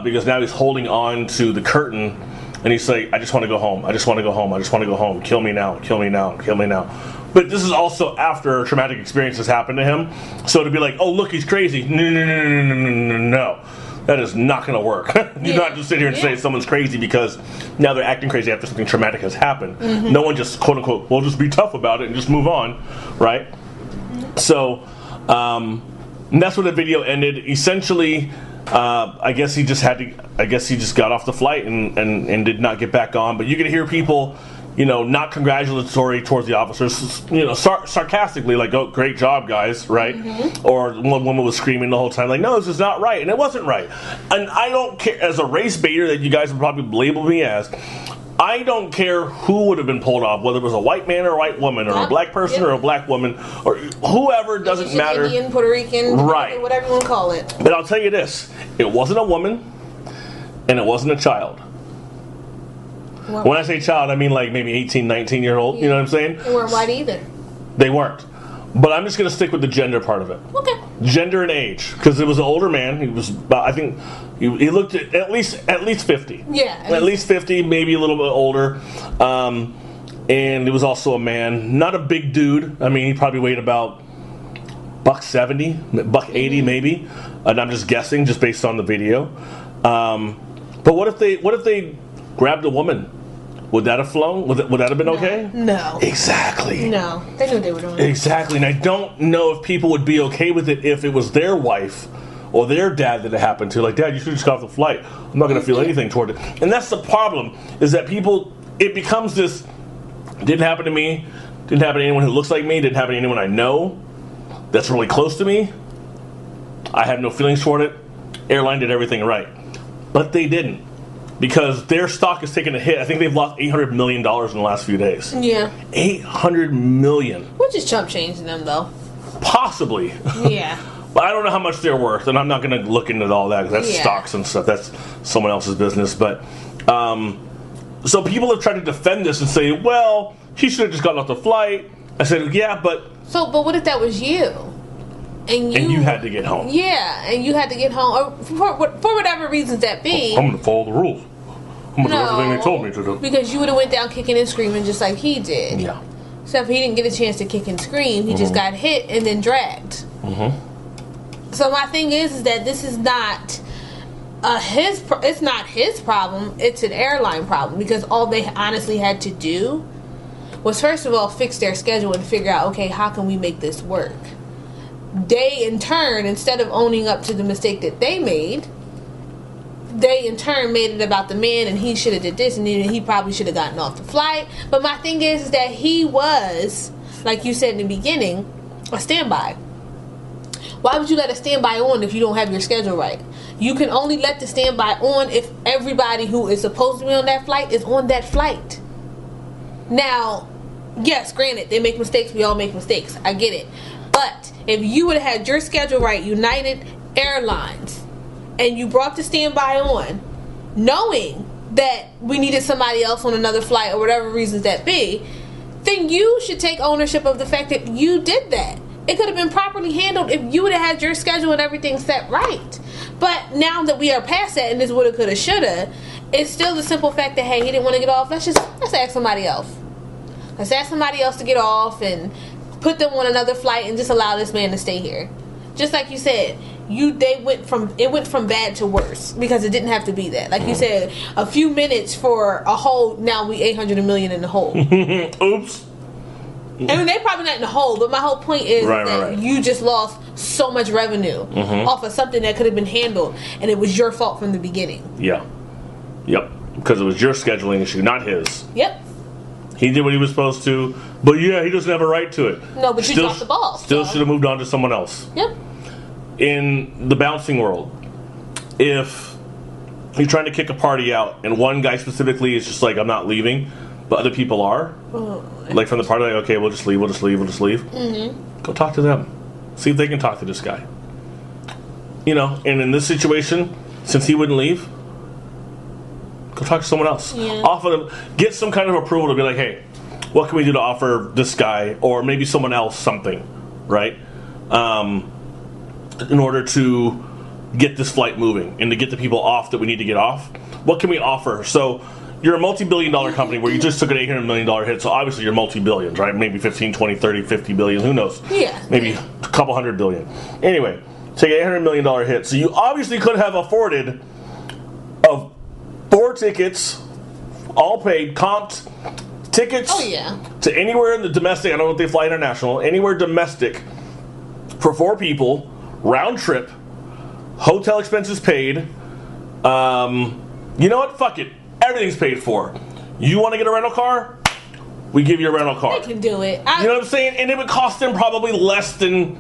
[SPEAKER 1] Because now he's holding on to the curtain, and he's like, I just want to go home. I just want to go home. I just want to go home. Kill me now. Kill me now. Kill me now. But this is also after traumatic experiences happened to him. So to be like, oh, look, he's crazy. No. That is not going to work. You not just sit here and say someone's crazy because now they're acting crazy after something traumatic has happened. No one just, quote unquote, well, just be tough about it and just move on, right? So, and that's where the video ended. Essentially, I guess he just got off the flight and did not get back on. But you can hear people, you know, not congratulatory towards the officers, you know, sarcastically, like, oh, great job, guys, right? Or one woman was screaming the whole time, like, no, this is not right, and it wasn't right. And I don't care, as a race baiter that you guys would probably label me as, I don't care who would have been pulled off, whether it was a white man or a white woman, or a black person or a black woman, or whoever, doesn't matter.
[SPEAKER 2] Indian, Puerto Rican,
[SPEAKER 1] right?
[SPEAKER 2] Whatever you want to call it.
[SPEAKER 1] But I'll tell you this: it wasn't a woman, and it wasn't a child. Well, when I say child, I mean like maybe 18, 19-year-old. You know what I'm saying?
[SPEAKER 2] They weren't white either.
[SPEAKER 1] They weren't. But I'm just going to stick with the gender part of it.
[SPEAKER 2] Okay.
[SPEAKER 1] Gender and age, because it was an older man. He was, I think, he looked at least 50.
[SPEAKER 2] Yeah.
[SPEAKER 1] At least 50, maybe a little bit older. And it was also a man, not a big dude. I mean, he probably weighed about $170, $180 maybe. And I'm just guessing, just based on the video. But what if they grabbed a woman? Would that have flown? Would that have been okay?
[SPEAKER 2] No.
[SPEAKER 1] Exactly.
[SPEAKER 2] No. They knew what they were doing.
[SPEAKER 1] Exactly. And I don't know if people would be okay with it if it was their wife or their dad that it happened to. Like, Dad, you should have just got off the flight. I'm not going to feel anything toward it. And that's the problem, is that people, it becomes this, didn't happen to me, didn't happen to anyone who looks like me, didn't happen to anyone I know that's really close to me. I have no feelings toward it. Airline did everything right. But they didn't. Because their stock has taken a hit. I think they've lost $800 million in the last few days.
[SPEAKER 2] Yeah.
[SPEAKER 1] $800 million.
[SPEAKER 2] Which is chump change in them, though.
[SPEAKER 1] Possibly.
[SPEAKER 2] Yeah.
[SPEAKER 1] But I don't know how much they're worth, and I'm not going to look into all that, because that's stocks and stuff. That's someone else's business. But, so people have tried to defend this and say, well, he should have just gotten off the flight. I said, yeah, but...
[SPEAKER 2] So, but what if that was you? And
[SPEAKER 1] you had to get home.
[SPEAKER 2] Yeah, and you had to get home, or for whatever reasons that be.
[SPEAKER 1] I'm going to follow the rules. I'm going to do everything they told me to do.
[SPEAKER 2] Because you would have went down kicking and screaming just like he did.
[SPEAKER 1] Yeah.
[SPEAKER 2] Except he didn't get a chance to kick and scream. He just got hit and then dragged. So my thing is that this is not it's not his problem. It's an airline problem, because all they honestly had to do was, first of all, fix their schedule and figure out, okay, how can we make this work? they in turn, instead of owning up to the mistake that they made, they in turn made it about the man, and he should have did this, and then he probably should have gotten off the flight. But my thing is that he was, like you said in the beginning, a standby. Why would you let a standby on if you don't have your schedule right? You can only let the standby on if everybody who is supposed to be on that flight is on that flight. Now, yes, granted, they make mistakes. We all make mistakes. I get it. But if you would have had your schedule right, United Airlines, and you brought the standby on, knowing that we needed somebody else on another flight or whatever reasons that be, then you should take ownership of the fact that you did that. It could have been properly handled if you would have had your schedule and everything set right. But now that we are past that and this woulda, coulda, shoulda, it's still the simple fact that, hey, he didn't want to get off. Let's ask somebody else. Let's ask somebody else to get off and put them on another flight and just allow this man to stay here. Just like you said, it went from bad to worse because it didn't have to be that. Like you said, a few minutes for a hole. Now we 800 million in the hole.
[SPEAKER 1] Oops.
[SPEAKER 2] I mean, they probably not in the hole, but my whole point is that you just lost so much revenue off of something that could have been handled, and it was your fault from the beginning.
[SPEAKER 1] Yeah. Yep. Because it was your scheduling issue, not his.
[SPEAKER 2] Yep.
[SPEAKER 1] He did what he was supposed to, but yeah, he doesn't have a right to it.
[SPEAKER 2] No, but you dropped the ball.
[SPEAKER 1] Still should have moved on to someone else.
[SPEAKER 2] Yep.
[SPEAKER 1] In the bouncing world, if you're trying to kick a party out, and one guy specifically is just like, I'm not leaving, but other people are, like from the party, like, okay, we'll just leave. Mm-hmm. Go talk to them. See if they can talk to this guy. You know, and in this situation, since he wouldn't leave, go talk to someone else.
[SPEAKER 2] Yeah.
[SPEAKER 1] Offer them, get some kind of approval to be like, hey, what can we do to offer this guy or maybe someone else something, right? In order to get this flight moving and to get the people off that we need to get off. What can we offer? So you're a multi-billion-dollar company where you just took an $800 million hit, so obviously you're multi-billions, right? Maybe 15, 20, 30, 50 billion, who knows?
[SPEAKER 2] Yeah.
[SPEAKER 1] Maybe a couple $100 billion. Anyway, take an $800 million hit. So you obviously could have afforded 4 tickets, all paid, comped tickets to anywhere in the domestic, I don't know if they fly international, anywhere domestic for 4 people, round trip, hotel expenses paid. You know what? Fuck it. Everything's paid for. You want to get a rental car? We give you a rental car.
[SPEAKER 2] They can do it.
[SPEAKER 1] You know what I'm saying? And it would cost them probably less than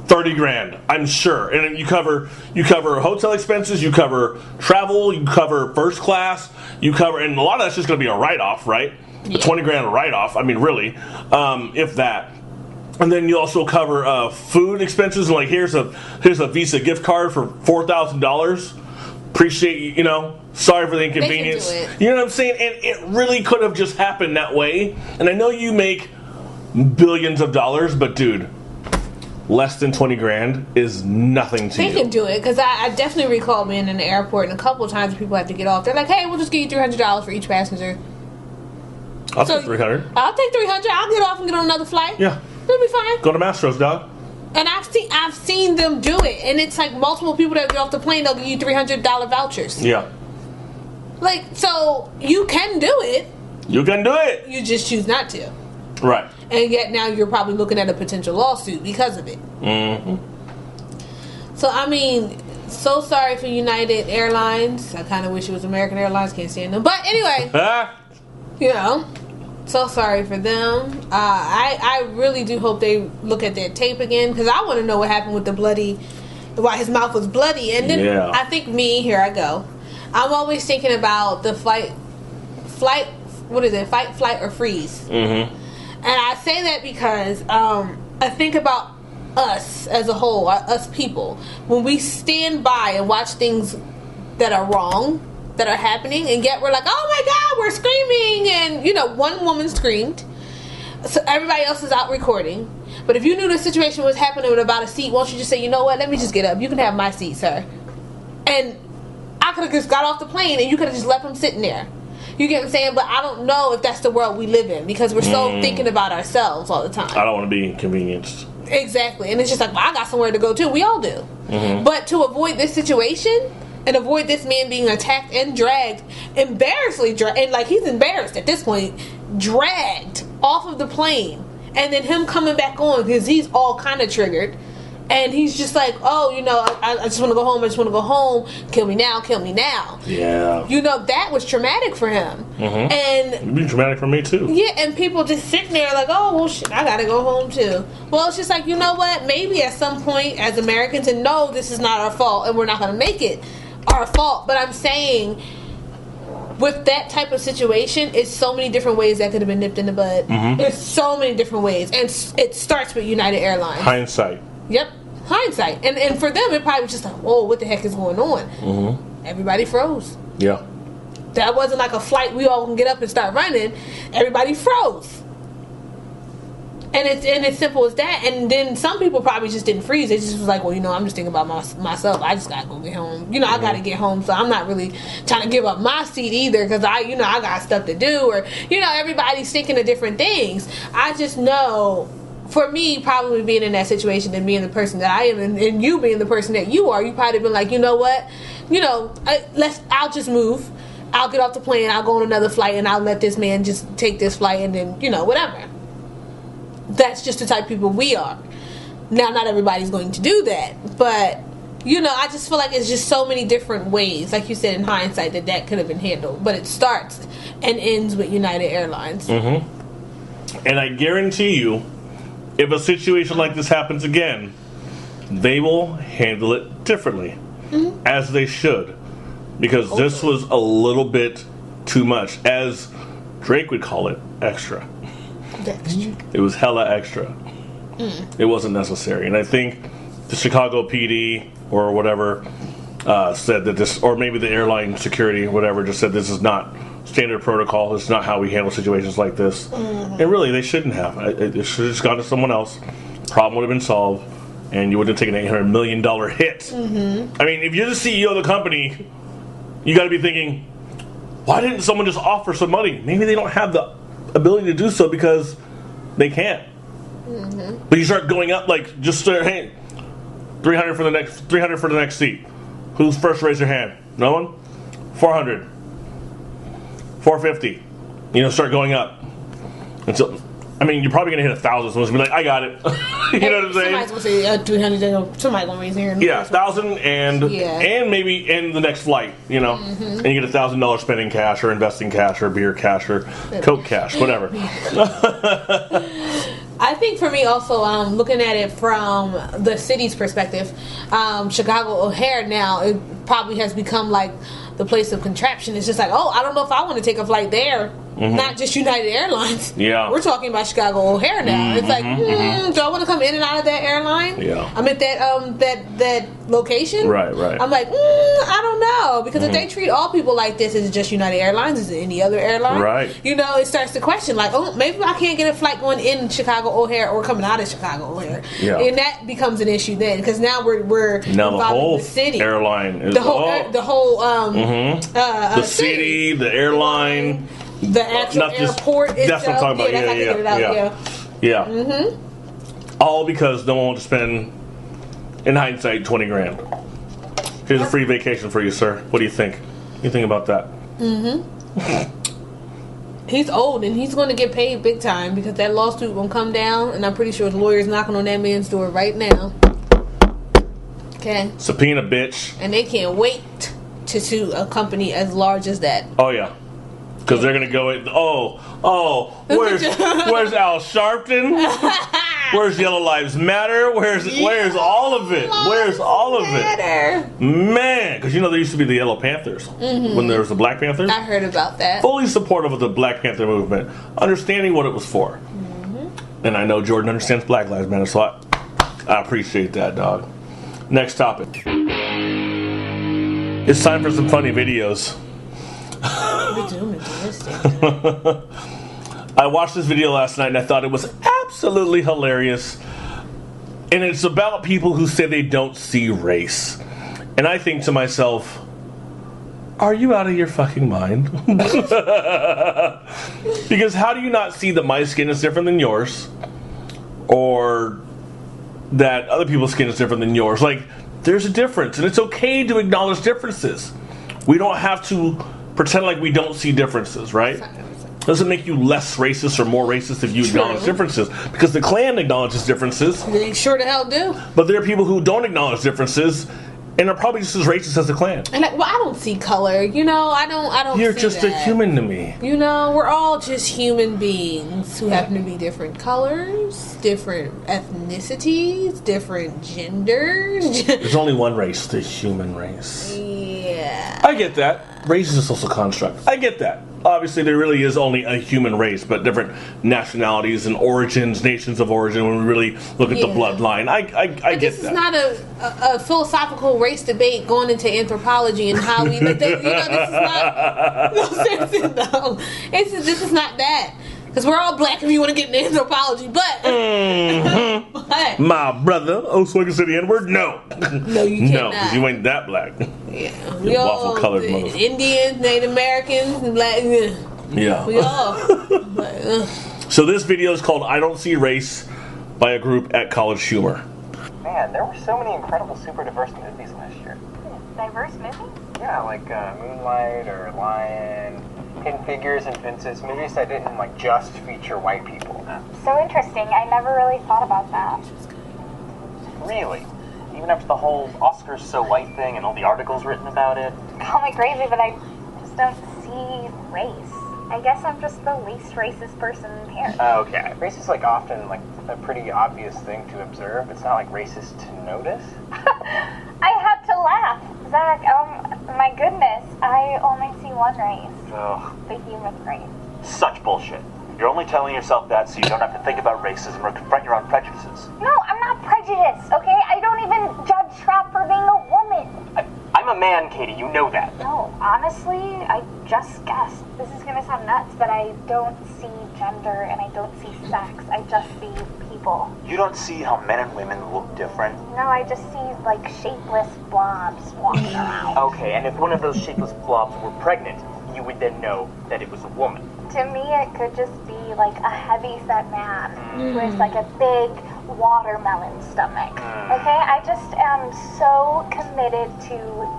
[SPEAKER 1] $30,000, I'm sure. And you cover hotel expenses, you cover travel, you cover first class, and a lot of that's just going to be a write-off, right? Yeah. $20,000 write-off. I mean, really, if that. And then you also cover food expenses. Like here's a Visa gift card for $4,000. Appreciate you. Sorry for the inconvenience.
[SPEAKER 2] They can do it.
[SPEAKER 1] You know what I'm saying? And it really could have just happened that way. And I know you make billions of dollars, but dude, less than $20,000 is nothing to you.
[SPEAKER 2] They can do it because I definitely recall being in the airport and a couple of times people had to get off. They're like, "Hey, we'll just give you $300 for each passenger."
[SPEAKER 1] I'll take $300.
[SPEAKER 2] I'll take $300. I'll get off and get on another flight.
[SPEAKER 1] Yeah,
[SPEAKER 2] it'll be fine.
[SPEAKER 1] Go to Mastro's, dog.
[SPEAKER 2] And I've seen them do it, and it's like multiple people that get off the plane. They'll give you $300 vouchers.
[SPEAKER 1] Yeah.
[SPEAKER 2] Like, so you can do it.
[SPEAKER 1] You can do it.
[SPEAKER 2] You just choose not to.
[SPEAKER 1] Right.
[SPEAKER 2] And yet now you're probably looking at a potential lawsuit because of it.
[SPEAKER 1] Mm-hmm.
[SPEAKER 2] So, I mean, so sorry for United Airlines. I kind of wish it was American Airlines. Can't stand them. But anyway, so sorry for them. I really do hope they look at that tape again because I want to know what happened with why his mouth was bloody. And then I think here I go. I'm always thinking about the fight, flight, or freeze. Mm-hmm. And I say that because I think about us as a whole, us people, when we stand by and watch things that are wrong, that are happening, and yet we're like, oh my God, we're screaming, and one woman screamed, so everybody else is out recording. But if you knew the situation was happening about a seat, why don't you just say, you know what, let me just get up, you can have my seat, sir. And I could have just got off the plane and you could have just left him sitting there. You get what I'm saying? But I don't know if that's the world we live in because we're so thinking about ourselves all the time.
[SPEAKER 1] I don't want to be inconvenienced.
[SPEAKER 2] Exactly. And it's just like, well, I got somewhere to go too. We all do. Mm-hmm. But to avoid this situation and avoid this man being attacked and dragged, embarrassingly dragged, and like he's embarrassed at this point, dragged off of the plane, and then him coming back on because he's all kind of triggered. And he's just like, oh, you know, I just want to go home. I just want to go home. Kill me now. Kill me now.
[SPEAKER 1] Yeah.
[SPEAKER 2] You know, that was traumatic for him. And
[SPEAKER 1] it'd be traumatic for me too.
[SPEAKER 2] Yeah, and people just sitting there like, oh, well, shit, I gotta go home too. Well, it's just like, you know what? Maybe at some point, as Americans, and no, this is not our fault, and we're not gonna make it our fault. But I'm saying, with that type of situation, it's so many different ways that could have been nipped in the bud. There's so many different ways, and it starts with United Airlines.
[SPEAKER 1] Hindsight.
[SPEAKER 2] Yep, hindsight. And for them, it probably was just like, whoa, what the heck is going on? Everybody froze.
[SPEAKER 1] Yeah.
[SPEAKER 2] That wasn't like a flight we all can get up and start running. Everybody froze. And it's simple as that. And then some people probably just didn't freeze. They just was like, well, you know, I'm just thinking about myself. I just gotta go get home. You know, I gotta get home, so I'm not really trying to give up my seat either, because I got stuff to do. Or, you know, everybody's thinking of different things. I just know, for me, probably being in that situation and being the person that I am, and you being the person that you are, you probably been like, you know what, you know, I'll just move. I'll get off the plane, I'll go on another flight, and I'll let this man just take this flight, and then, you know, whatever. That's just the type of people we are. Now, not everybody's going to do that, but, you know, I just feel like it's just so many different ways, like you said, in hindsight, that could have been handled. But it starts and ends with United Airlines.
[SPEAKER 1] And I guarantee you, if a situation like this happens again, they will handle it differently, as they should. Because this was a little bit too much. As Drake would call it, extra. It was hella extra. It wasn't necessary. And I think the Chicago PD or whatever said that this, or maybe the airline security, whatever, just said this is not standard protocol. This is not how we handle situations like this. And really, they shouldn't have. It should have just gone to someone else. Problem would have been solved. And you would have taken an $800 million hit. I mean, if you're the CEO of the company, you got to be thinking, why didn't someone just offer some money? Maybe they don't have the ability to do so because they can't. But you start going up, like, just start, hey, 300 for the next seat. Who's first? Raise your hand. No one? 400. 450. You know, start going up. And so, I mean, you're probably going to hit 1,000. Someone's going to be like, I got it. You know what I'm saying?
[SPEAKER 2] Somebody's going to say 300. Somebody's going to raise their hand.
[SPEAKER 1] Yeah, 1,000 and maybe in the next flight, you know. And you get $1,000 spending cash or investing cash or beer cash or Coke cash, whatever.
[SPEAKER 2] I think for me also, looking at it from the city's perspective, Chicago O'Hare now, it probably has become like the place of contraption. It's just like, oh, I don't know if I want to take a flight there. Not just United Airlines. Yeah. We're talking about Chicago O'Hare now. It's like, do I want to come in and out of that airline? Yeah. I'm at that location. Right. I'm like, I don't know. Because if they treat all people like this, is it just United Airlines? Is it any other airline? Right. You know, it starts to question, like, oh, maybe I can't get a flight going in Chicago O'Hare or coming out of Chicago O'Hare. Yeah. And that becomes an issue then, because now we're
[SPEAKER 1] now the whole
[SPEAKER 2] the city.
[SPEAKER 1] Airline is
[SPEAKER 2] the whole
[SPEAKER 1] the city, the airline.
[SPEAKER 2] The actual airport itself.
[SPEAKER 1] That's what I'm talking about. Yeah. All because no one wants to spend, in hindsight, 20 grand. Here's a free vacation for you, sir. What do you think? You think about that?
[SPEAKER 2] He's old and he's going to get paid big time, because that lawsuit won't come down, and I'm pretty sure his lawyer's knocking on that man's door right now. Okay.
[SPEAKER 1] Subpoena, bitch.
[SPEAKER 2] And they can't wait to sue a company as large as that.
[SPEAKER 1] Oh, yeah. Because they're going to go in, where's Al Sharpton? Where's Yellow Lives Matter? Where's all of it? Where's all of it? Man, because you know there used to be the Yellow Panthers when there was the Black Panthers.
[SPEAKER 2] I heard about that.
[SPEAKER 1] Fully supportive of the Black Panther movement, understanding what it was for. And I know Jordan understands Black Lives Matter, so I appreciate that, dog. Next topic. It's time for some funny videos. I watched this video last night and I thought it was absolutely hilarious. And it's about people who say they don't see race. And I think to myself, are you out of your fucking mind? Because how do you not see that my skin is different than yours? Or that other people's skin is different than yours? Like, there's a difference. And it's okay to acknowledge differences. We don't have to pretend like we don't see differences, right? doesn't make you less racist or more racist if you acknowledge differences. Because the Klan acknowledges differences.
[SPEAKER 2] They sure the hell do.
[SPEAKER 1] But there are people who don't acknowledge differences and are probably just as racist as the Klan.
[SPEAKER 2] And I don't see color. You know, I don't.
[SPEAKER 1] You're
[SPEAKER 2] see
[SPEAKER 1] just
[SPEAKER 2] that.
[SPEAKER 1] a human to me.
[SPEAKER 2] You know, we're all just human beings who happen to be different colors, different ethnicities, different genders.
[SPEAKER 1] There's only one race, the human race.
[SPEAKER 2] Yeah.
[SPEAKER 1] I get that. Race is a social construct. I get that. Obviously, there really is only a human race, but different nationalities and origins, nations of origin, when we really look at the bloodline. I get that.
[SPEAKER 2] This is not a philosophical race debate going into anthropology and how we... this is not... No, seriously, no. This is not that. Because we're all black if you want to get into anthropology, but... but
[SPEAKER 1] my brother, so I can say the N-word? No.
[SPEAKER 2] No, you can't.
[SPEAKER 1] No, because you ain't that black.
[SPEAKER 2] Yeah.
[SPEAKER 1] We all waffle-colored motherfucker.
[SPEAKER 2] Indians, Native Americans, and black...
[SPEAKER 1] Yeah.
[SPEAKER 2] We all. But,
[SPEAKER 1] so this video is called I Don't See Race by a group at College Humor.
[SPEAKER 3] Man, there were so many incredible super diverse movies last year.
[SPEAKER 4] Diverse movies?
[SPEAKER 3] Yeah, like Moonlight or Lion, Hidden Figures and Fences, movies that didn't like just feature white people.
[SPEAKER 4] So interesting. I never really thought about that.
[SPEAKER 3] Really? Even after the whole Oscars so white thing and all the articles written about it?
[SPEAKER 4] Call me crazy, but I just don't see race. I guess I'm just the least racist person here.
[SPEAKER 3] Okay. Race is like often like a pretty obvious thing to observe. It's not like racist to notice.
[SPEAKER 4] I had to laugh. Zach, my goodness, I only see one race.
[SPEAKER 3] Ugh.
[SPEAKER 4] The human race.
[SPEAKER 3] Such bullshit. You're only telling yourself that so you don't have to think about racism or confront your own prejudices.
[SPEAKER 4] No, I'm not prejudiced, okay? I don't even judge Trap for being a woman.
[SPEAKER 3] I'm a man, Katie, you know that.
[SPEAKER 4] No, honestly, I just guessed. This is gonna sound nuts, but I don't see gender and I don't see sex. I just see people.
[SPEAKER 3] You don't see how men and women look different?
[SPEAKER 4] No, I just see, like, shapeless blobs walking around.
[SPEAKER 3] Okay, and if one of those shapeless blobs were pregnant, you would then know that it was a woman.
[SPEAKER 4] To me, it could just be, like, a heavy-set man with, like, a big watermelon stomach. Okay? I just am so committed to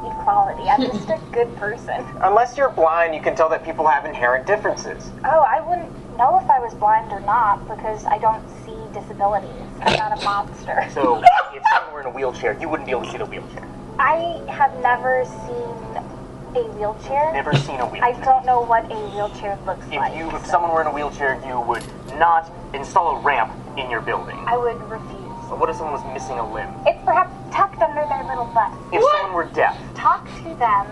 [SPEAKER 4] equality. I'm just a good person.
[SPEAKER 3] Unless you're blind, you can tell that people have inherent differences.
[SPEAKER 4] Oh, I wouldn't know if I was blind or not because I don't see disabilities. I'm not a monster.
[SPEAKER 3] So, if someone were in a wheelchair, you wouldn't be able to see the wheelchair.
[SPEAKER 4] I have never seen a wheelchair.
[SPEAKER 3] Never seen a wheelchair.
[SPEAKER 4] I don't know what a wheelchair looks like.
[SPEAKER 3] If someone were in a wheelchair, you would not install a ramp in your building.
[SPEAKER 4] I would refuse.
[SPEAKER 3] So what if someone was missing a limb?
[SPEAKER 4] It's perhaps tucked under their little butt.
[SPEAKER 3] If someone were deaf?
[SPEAKER 4] Talk to them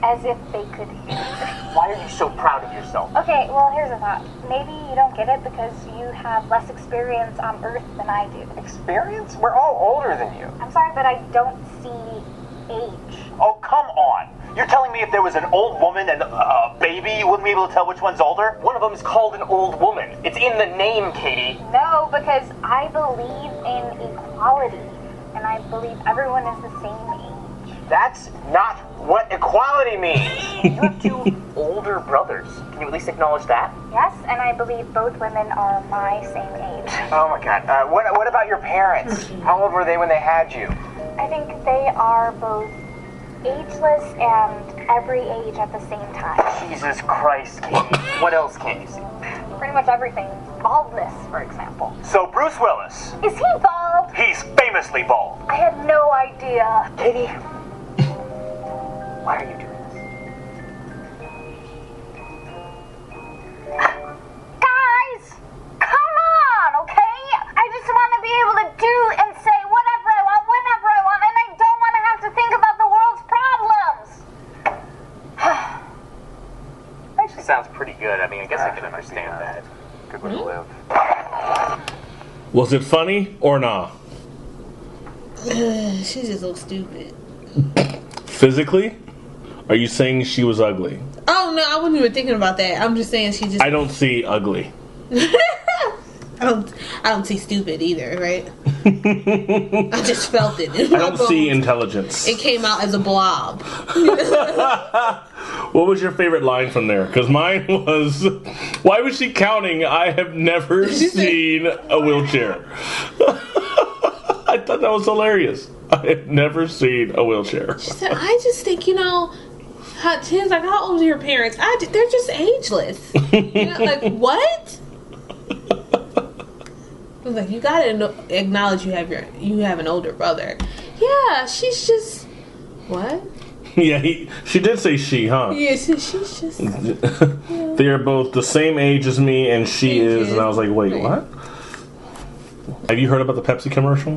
[SPEAKER 4] as if they could hear.
[SPEAKER 3] Why are you so proud of yourself?
[SPEAKER 4] Okay, well, here's a thought. Maybe you don't get it because you have less experience on Earth than I do.
[SPEAKER 3] Experience? We're all older than you.
[SPEAKER 4] I'm sorry, but I don't see age.
[SPEAKER 3] Oh, come on. You're telling me if there was an old woman and a baby, you wouldn't be able to tell which one's older? One of them is called an old woman. It's in the name, Katie.
[SPEAKER 4] No, because I believe in equality, and I believe everyone is the same age.
[SPEAKER 3] That's not what equality means. You have two older brothers. Can you at least acknowledge that?
[SPEAKER 4] Yes, and I believe both women are my same age.
[SPEAKER 3] Oh my God. What about your parents? How old were they when they had you?
[SPEAKER 4] I think they are both ageless and every age at the same time.
[SPEAKER 3] Jesus Christ, Katie. What else can't you see?
[SPEAKER 4] Pretty much everything. Baldness, for example.
[SPEAKER 3] So Bruce Willis.
[SPEAKER 4] Is he bald?
[SPEAKER 3] He's famously bald.
[SPEAKER 4] I had no idea.
[SPEAKER 3] Katie, why are you doing this?
[SPEAKER 4] Guys, come on, okay? I just want to be able to do and say whatever I want, whenever I want, and I don't want to have to think about the world's problems.
[SPEAKER 3] Actually sounds pretty good. I mean, I guess I can understand that. Good way to live.
[SPEAKER 1] Was it funny or nah?
[SPEAKER 2] She just looks stupid.
[SPEAKER 1] Physically? Are you saying she was ugly?
[SPEAKER 2] Oh, no, I wasn't even thinking about that. I'm just saying she just...
[SPEAKER 1] I don't see ugly.
[SPEAKER 2] I don't see stupid either, right? I just felt it.
[SPEAKER 1] I don't see intelligence.
[SPEAKER 2] It came out as a blob.
[SPEAKER 1] What was your favorite line from there? Because mine was, why was she counting? I have never seen a wheelchair. I thought that was hilarious. I have never seen a wheelchair.
[SPEAKER 2] She said, I just think, Tim's like, how old are your parents? They're just ageless. You know, like, what? I was like, you gotta acknowledge you have an older brother. Yeah, she's just what?
[SPEAKER 1] Yeah, she did say she, huh?
[SPEAKER 2] Yeah, she's just.
[SPEAKER 1] They are both the same age as me, and she is. And I was like, wait, what? Have you heard about the Pepsi commercial?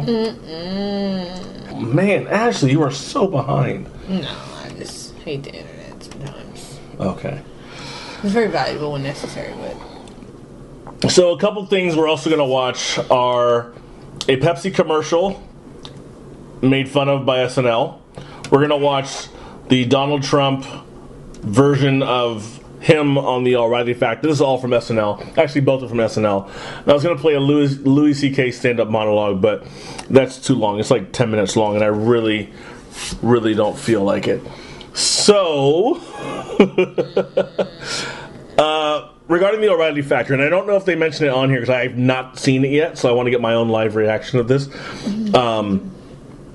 [SPEAKER 1] Man, Ashley, you are so behind.
[SPEAKER 2] No, I just hate the internet sometimes.
[SPEAKER 1] Okay.
[SPEAKER 2] It's very valuable when necessary, but.
[SPEAKER 1] So a couple things we're also going to watch are a Pepsi commercial made fun of by SNL. We're going to watch the Donald Trump version of him on the O'Reilly Factor. This is all from SNL. Actually, both are from SNL. And I was going to play a Louis C.K. stand-up monologue, but that's too long. It's like 10 minutes long, and I really, really don't feel like it. So, regarding the O'Reilly Factor, and I don't know if they mentioned it on here because I have not seen it yet, so I want to get my own live reaction of this.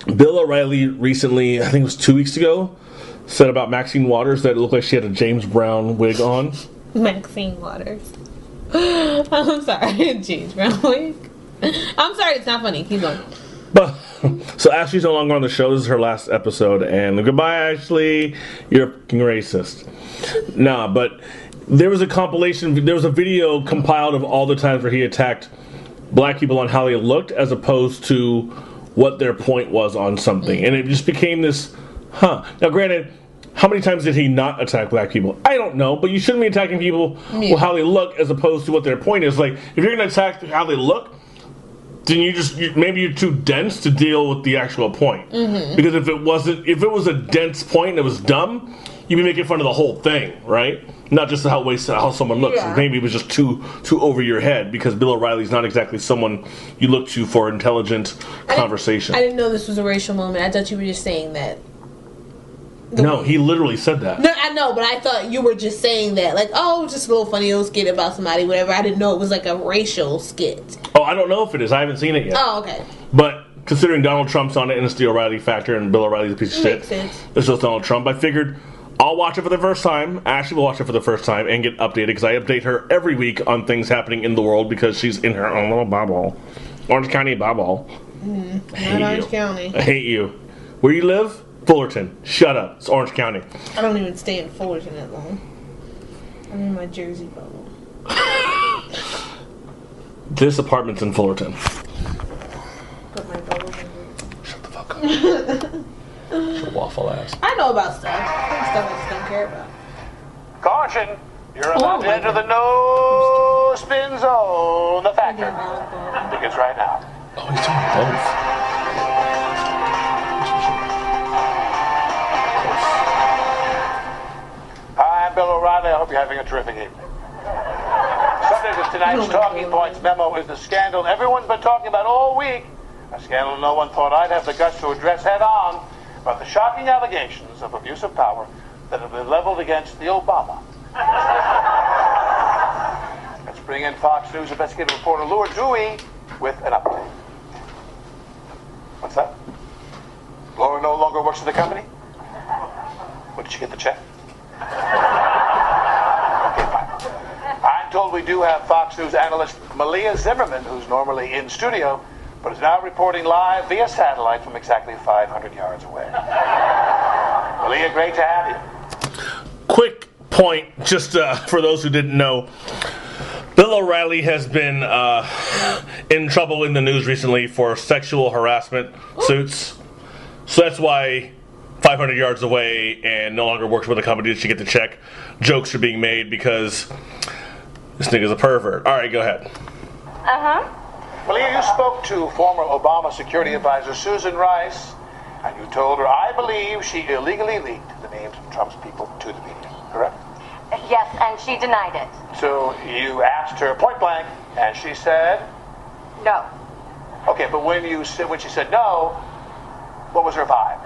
[SPEAKER 1] Bill O'Reilly recently, I think it was 2 weeks ago, said about Maxine Waters that it looked like she had a James Brown wig on.
[SPEAKER 2] Maxine Waters. I'm sorry, James Brown wig. I'm sorry, it's not funny. Keep going.
[SPEAKER 1] But so Ashley's no longer on the show. This is her last episode, and goodbye, Ashley. You're a fucking racist. Nah, but there was a compilation. There was a video compiled of all the times where he attacked black people on how they looked, as opposed to what their point was on something, and it just became this. Now, granted, how many times did he not attack black people? I don't know, but you shouldn't be attacking people with how they look as opposed to what their point is. Like, if you're going to attack how they look, then maybe you're too dense to deal with the actual point. Mm-hmm. Because if it was a dense point and it was dumb, you'd be making fun of the whole thing, right? Not just how someone looks. Yeah. Maybe it was just too over your head, because Bill O'Reilly's not exactly someone you look to for intelligent conversation.
[SPEAKER 2] I didn't know this was a racial moment. I thought you were just saying that.
[SPEAKER 1] No, he literally said that.
[SPEAKER 2] No, I know, but I thought you were just saying that. Like, oh, just a little funny little skit about somebody, whatever. I didn't know it was like a racial skit.
[SPEAKER 1] Oh, I don't know if it is. I haven't seen it yet.
[SPEAKER 2] Oh, okay.
[SPEAKER 1] But considering Donald Trump's on it and it's the O'Reilly Factor and Bill O'Reilly's a piece of shit.
[SPEAKER 2] Makes sense.
[SPEAKER 1] It's just Donald Trump. I figured I'll watch it for the first time. Ashley will watch it for the first time and get updated, because I update her every week on things happening in the world, because she's in her own little bubble. Orange County bubble. I hate you. Orange County. I hate you. Where you live? Fullerton. Shut up. It's Orange County.
[SPEAKER 2] I don't even stay in Fullerton that long. I'm in my Jersey bubble.
[SPEAKER 1] This apartment's in Fullerton.
[SPEAKER 2] Put my bubble in.
[SPEAKER 1] Shut the fuck up. Waffle ass.
[SPEAKER 2] I know about stuff. Stuff I just don't care about.
[SPEAKER 3] Caution! You're about to enter the no spin zone. The Factor. Tickets right now.
[SPEAKER 1] Oh, he's doing both.
[SPEAKER 3] Hi, I'm Bill O'Reilly. I hope you're having a terrific evening. Subject of tonight's Talking Points memo is the scandal everyone's been talking about all week. A scandal no one thought I'd have the guts to address head on, about the shocking allegations of abuse of power that have been leveled against the Obama. Let's bring in Fox News investigative reporter Lua Dewey with an update. What's that? Laura no longer works for the company? What, did she get the check? Okay, fine. I'm told we do have Fox News analyst Malia Zimmerman, who's normally in studio, but is now reporting live via satellite from exactly 500 yards away. Malia, great to have you.
[SPEAKER 1] Quick point, just for those who didn't know. Bill O'Reilly has been in trouble in the news recently for sexual harassment suits. So that's why 500 yards away and no longer works with a company that should get the check. Jokes are being made because this nigga's a pervert. All right, go ahead.
[SPEAKER 3] Malia, you spoke to former Obama security advisor Susan Rice, and you told her, I believe she illegally leaked the names of Trump's people to the media, correct?
[SPEAKER 5] Yes, and she denied it.
[SPEAKER 3] So you asked her point blank, and she said?
[SPEAKER 5] No.
[SPEAKER 3] Okay, but when she said no, what was her vibe?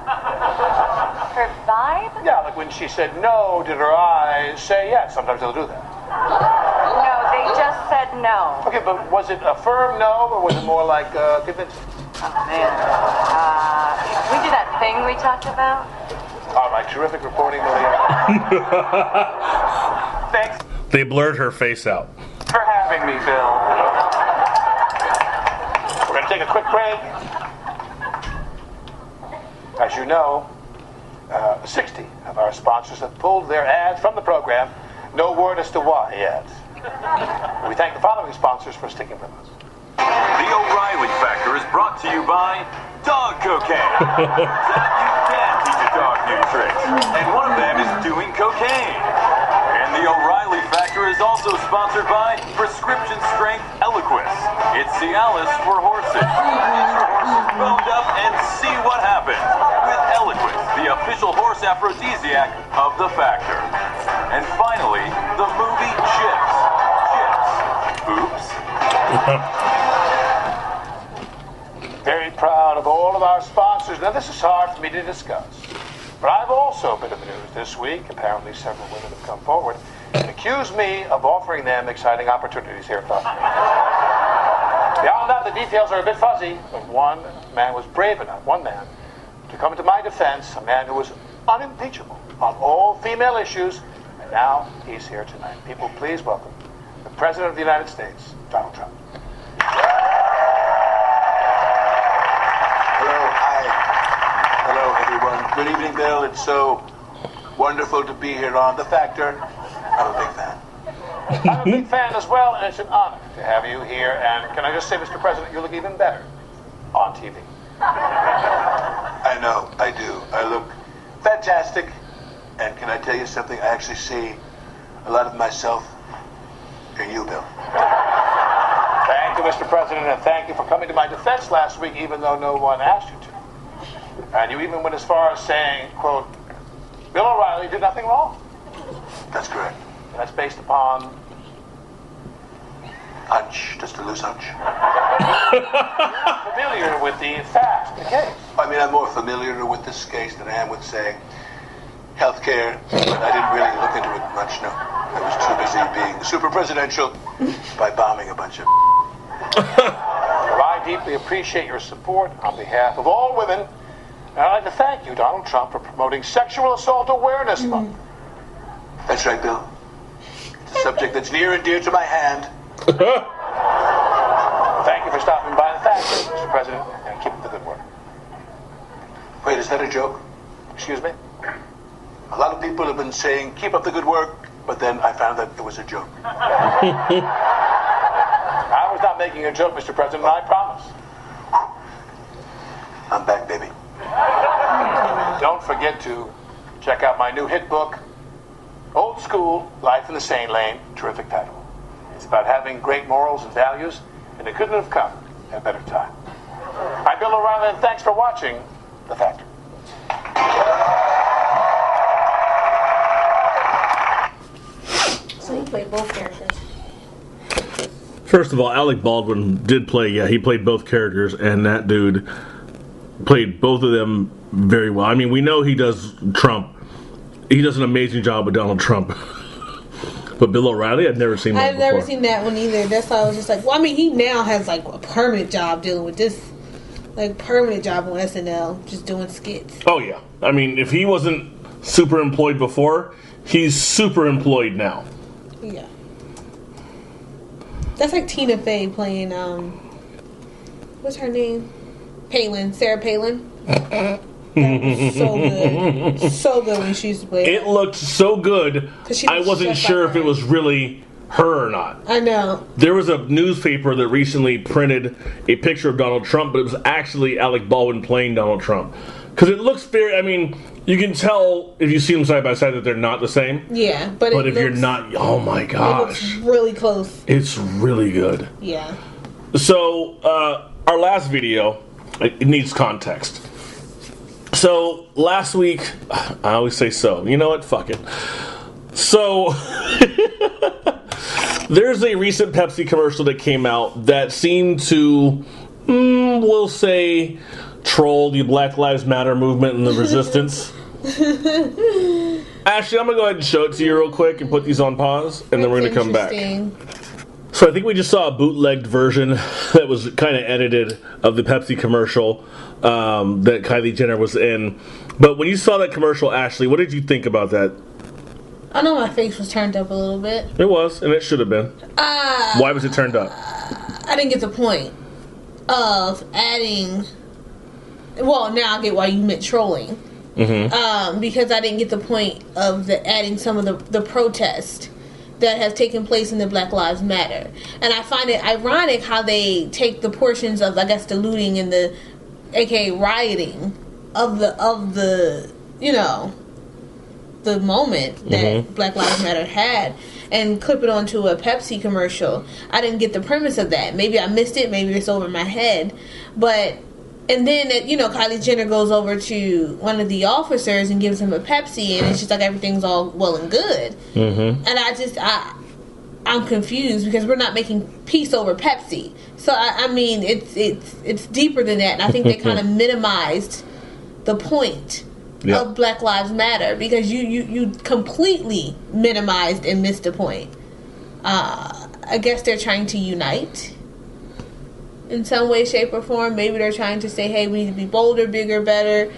[SPEAKER 5] Her vibe?
[SPEAKER 3] Yeah, like when she said no, did her eyes say yes? Sometimes they'll do that.
[SPEAKER 5] No, they just said no.
[SPEAKER 3] Okay, but was it a firm no, or was it more like convincing?
[SPEAKER 5] Oh, man. We do that thing we talked about?
[SPEAKER 3] All right, terrific reporting, Malia. Thanks
[SPEAKER 1] They blurred her face out.
[SPEAKER 3] for having me, Bill. We're going to take a quick break. As you know, 60 of our sponsors have pulled their ads from the program. No word as to why yet. We thank the following sponsors for sticking with us.
[SPEAKER 6] The O'Reilly Factor is brought to you by Dog Cocaine. You can teach a dog new tricks, and one of them is doing cocaine. And the O'Reilly Factor is also sponsored by Prescription Strength Eliquis. It's Cialis for horses. Get your horses boned up and see what happens with Eliquis, the official horse aphrodisiac of the Factor. And finally, the movie Chips. Oops.
[SPEAKER 3] Very proud of all of our sponsors. Now, this is hard for me to discuss, but I've also been in the news this week. Apparently, several women have come forward and accused me of offering them exciting opportunities here at Fox News. Beyond that, the details are a bit fuzzy, but one man was brave enough, one man, to come to my defense, a man who was unimpeachable on all female issues, and now he's here tonight. People, please welcome the President of the United States, Donald Trump.
[SPEAKER 7] Hello, everyone. Good evening, Bill. It's so wonderful to be here on The Factor. I'm a big fan.
[SPEAKER 3] I'm a big fan as well, and it's an honor to have you here. And can I just say, Mr. President, you look even better on TV.
[SPEAKER 7] I know, I do. I look fantastic. And can I tell you something? I actually see a lot of myself in you, Bill.
[SPEAKER 3] Thank you, Mr. President, and thank you for coming to my defense last week, even though no one asked you to. And you even went as far as saying, quote, Bill O'Reilly did nothing wrong.
[SPEAKER 7] That's correct.
[SPEAKER 3] And that's based upon...
[SPEAKER 7] Hunch, just a loose hunch.
[SPEAKER 3] You're familiar with the facts, the case.
[SPEAKER 7] I mean, I'm more familiar with this case than I am with, say, healthcare, but I didn't really look into it much, no. I was too busy being super presidential by bombing a bunch of...
[SPEAKER 3] Well, I deeply appreciate your support on behalf of all women. And I'd like to thank you, Donald Trump, for promoting Sexual Assault Awareness Month.
[SPEAKER 7] That's right, Bill. It's a subject that's near and dear to my hand.
[SPEAKER 3] Thank you for stopping by the factory, Mr. President, and keep up the good work.
[SPEAKER 7] Wait, is that a joke?
[SPEAKER 3] Excuse me?
[SPEAKER 7] A lot of people have been saying, keep up the good work, but then I found that it was a joke.
[SPEAKER 3] I was not making a joke, Mr. President, I promise.
[SPEAKER 7] I'm back, baby.
[SPEAKER 3] Don't forget to check out my new hit book, Old School, Life in the Sane Lane, terrific title. It's about having great morals and values, and it couldn't have come at a better time. I'm Bill O'Reilly, and thanks for watching The Factor.
[SPEAKER 2] So he played both characters.
[SPEAKER 1] First of all, Alec Baldwin did play, he played both characters, and that dude played both of them very well. I mean, we know he does Trump. He does an amazing job with Donald Trump. But Bill O'Reilly, I've never seen that
[SPEAKER 2] I've never seen that one either. That's why I was just like, well, I mean, he now has like a permanent job dealing with this, like permanent job on SNL, just doing skits.
[SPEAKER 1] Oh, yeah. I mean, if he wasn't super employed before, he's super employed now.
[SPEAKER 2] Yeah. That's like Tina Fey playing, what's her name? Palin, Sarah Palin. That was so good. So good when she used to play it.
[SPEAKER 1] It looked so good, I wasn't sure if it was really her or not.
[SPEAKER 2] I know.
[SPEAKER 1] There was a newspaper that recently printed a picture of Donald Trump, but it was actually Alec Baldwin playing Donald Trump. Because it looks very, I mean, you can tell if you see them side by side that they're not the same.
[SPEAKER 2] Yeah, but
[SPEAKER 1] if you're not, oh my gosh.
[SPEAKER 2] It looks really close.
[SPEAKER 1] It's really good.
[SPEAKER 2] Yeah.
[SPEAKER 1] So, our last video, it needs context. So, last week, I always say so. You know what? Fuck it. So, there's a recent Pepsi commercial that came out that seemed to, we'll say, troll the Black Lives Matter movement and the resistance. Ashley, I'm going to go ahead and show it to you real quick and put these on pause, and then we're going to come back. So I think we just saw a bootlegged version that was kind of edited of the Pepsi commercial that Kylie Jenner was in. But when you saw that commercial, Ashley, what did you think about that?
[SPEAKER 2] I know my face was turned up a little bit.
[SPEAKER 1] It was, and it should have been. Why was it turned up?
[SPEAKER 2] I didn't get the point of adding. Well, now I get why you meant trolling. Mm-hmm. Because I didn't get the point of adding some of the protest that has taken place in the Black Lives Matter. And I find it ironic how they take the portions of, I guess, the looting and the aka rioting of the you know, the moment that Black Lives Matter had and clip it onto a Pepsi commercial. I didn't get the premise of that. Maybe I missed it, maybe it's over my head. And then, Kylie Jenner goes over to one of the officers and gives him a Pepsi, and it's just like everything's all well and good. Mm-hmm. And I'm confused because we're not making peace over Pepsi. So I mean, it's deeper than that, and I think they kind of minimized the point of Black Lives Matter because you completely minimized and missed the point. I guess they're trying to unite. In some way, shape, or form. Maybe they're trying to say, hey, we need to be bolder, bigger, better,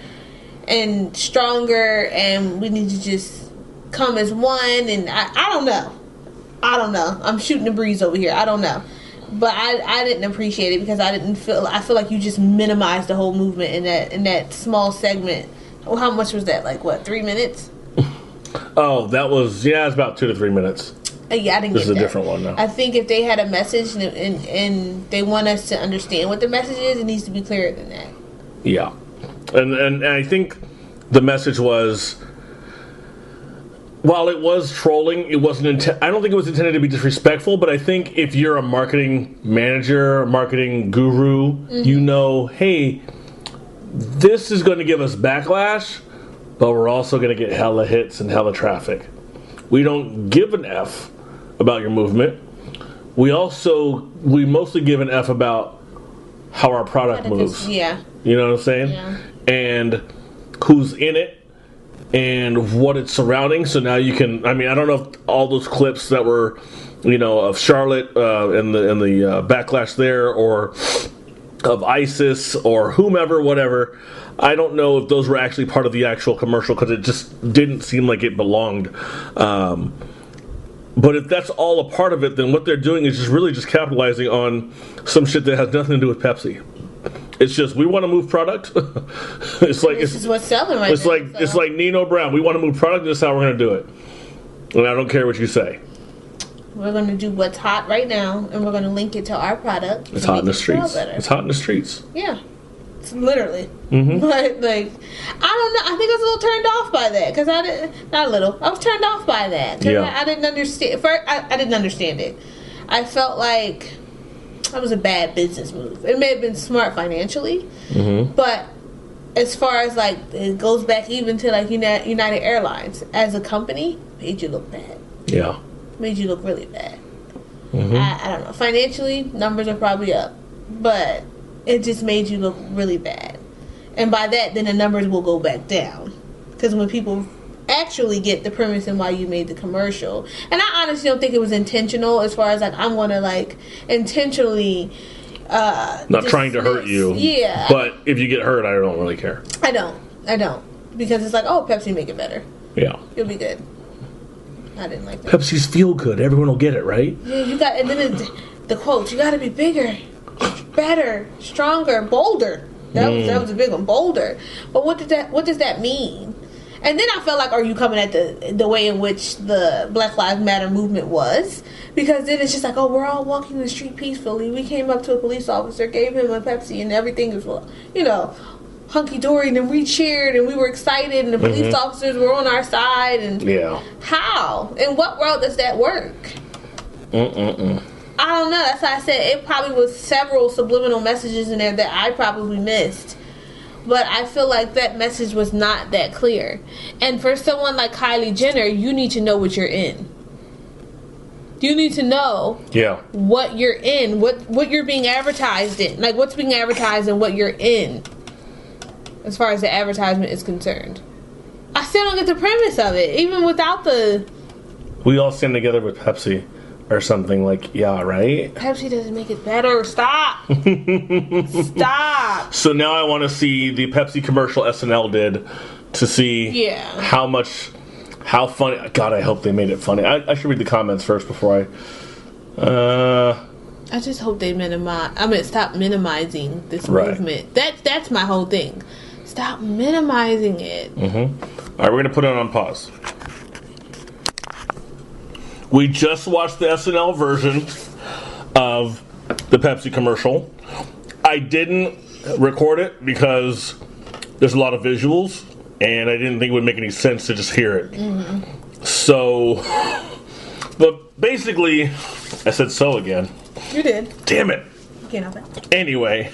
[SPEAKER 2] and stronger, and we need to just come as one, and I don't know. I'm shooting the breeze over here. I don't know. But I didn't appreciate it because I feel like you just minimized the whole movement in that small segment. Well, how much was that? Like, what, 3 minutes?
[SPEAKER 1] Oh, that was, it's about 2 to 3 minutes.
[SPEAKER 2] Yeah, I didn't
[SPEAKER 1] this
[SPEAKER 2] get
[SPEAKER 1] is a
[SPEAKER 2] that.
[SPEAKER 1] Different one now.
[SPEAKER 2] I think if they had a message and they want us to understand what the message is, it needs to be clearer than that.
[SPEAKER 1] Yeah. And I think the message was, while it was trolling, it wasn't. I don't think it was intended to be disrespectful, but I think if you're a marketing manager, a marketing guru, you know, hey, this is going to give us backlash, but we're also going to get hella hits and hella traffic. We don't give an F about your movement. We mostly give an F about how our product moves.
[SPEAKER 2] Yeah.
[SPEAKER 1] You know what I'm saying?
[SPEAKER 2] Yeah.
[SPEAKER 1] And who's in it and what it's surrounding. So now you can, I don't know if all those clips that were, of Charlotte and the backlash there, or of ISIS or whomever, whatever. I don't know if those were actually part of the actual commercial because it just didn't seem like it belonged. But if that's all a part of it, then what they're doing is just capitalizing on some shit that has nothing to do with Pepsi. It's just, we want to move product. This
[SPEAKER 2] is what's selling right now.
[SPEAKER 1] It's like Nino Brown. We want to move product. This is how we're going to do it. And I don't care what you say.
[SPEAKER 2] We're going to do what's hot right now, and we're going to link it to our product.
[SPEAKER 1] It's hot in the streets. It's hot in the streets.
[SPEAKER 2] Yeah. It's literally. Mm-hmm. But, I don't know. I think I was a little turned off by that. Because I was turned off by that. Because I didn't understand. First, I didn't understand it. I felt like that was a bad business move. It may have been smart financially. Mm-hmm. But as far as, it goes back even to, United Airlines. As a company, made you look bad.
[SPEAKER 1] Yeah.
[SPEAKER 2] Made you look really bad. Mm-hmm. I don't know. Financially, numbers are probably up. But it just made you look really bad. And by that, then the numbers will go back down. Because when people actually get the premise and why you made the commercial. And I honestly don't think it was intentional as far as, I'm going to, intentionally...
[SPEAKER 1] not trying to hurt you.
[SPEAKER 2] Yeah.
[SPEAKER 1] But if you get hurt, I don't really care.
[SPEAKER 2] I don't. Because it's Pepsi make it better.
[SPEAKER 1] Yeah.
[SPEAKER 2] You'll be good. I didn't like that.
[SPEAKER 1] Pepsi's feel good. Everyone will get it, right?
[SPEAKER 2] Yeah, you got, and then the quote, you got to be bigger, better, stronger, bolder. That was a big one, bolder. But what does that mean? And then I felt like, are you coming at the way in which the Black Lives Matter movement was? Because then it's just we're all walking the street peacefully. We came up to a police officer, gave him a Pepsi, and everything was, hunky-dory, and then we cheered, and we were excited, and the police officers were on our side, and how? In what world does that work? I don't know. That's why I said it probably was several subliminal messages in there that I probably missed. But I feel like that message was not that clear. And for someone like Kylie Jenner, you need to know what you're in. You need to know what you're in, what you're being advertised in. What's being advertised and what you're in. As far as the advertisement is concerned. I still don't get the premise of it, even without the...
[SPEAKER 1] We all stand together with Pepsi. or something. Like, yeah, right?
[SPEAKER 2] Pepsi doesn't make it better. Stop. Stop.
[SPEAKER 1] So now I want to see the Pepsi commercial SNL did to see how funny. God, I hope they made it funny. I should read the comments first before
[SPEAKER 2] I just hope they stop minimizing this movement. That's my whole thing. Stop minimizing it.
[SPEAKER 1] Mm-hmm. All right, we're going to put it on pause. We just watched the SNL version of the Pepsi commercial. I didn't record it because there's a lot of visuals, and I didn't think it would make any sense to just hear it. Mm-hmm. So, but basically, I said so again.
[SPEAKER 2] You did.
[SPEAKER 1] Damn it.
[SPEAKER 2] You can't help it.
[SPEAKER 1] Anyway,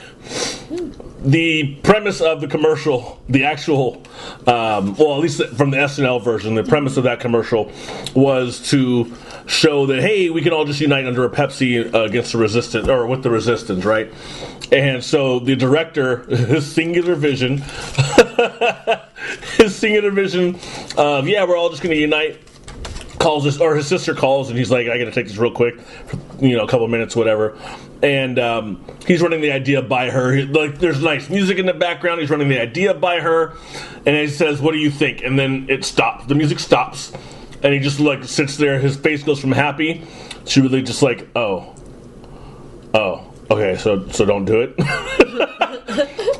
[SPEAKER 1] the premise of the commercial, the actual, at least from the SNL version, the premise of that commercial was to show that, hey, we can all just unite under a Pepsi against the resistance, or with the resistance, right? And so the director, his singular vision of, yeah, we're all just going to unite, calls us, or his sister calls, and he's like, I got to take this real quick, for, a couple minutes, whatever. And he's running the idea by her. There's nice music in the background. He's running the idea by her, and he says, "What do you think?" And then it stops. The music stops, and he just sits there. His face goes from happy to really just like, oh, okay, so don't do it.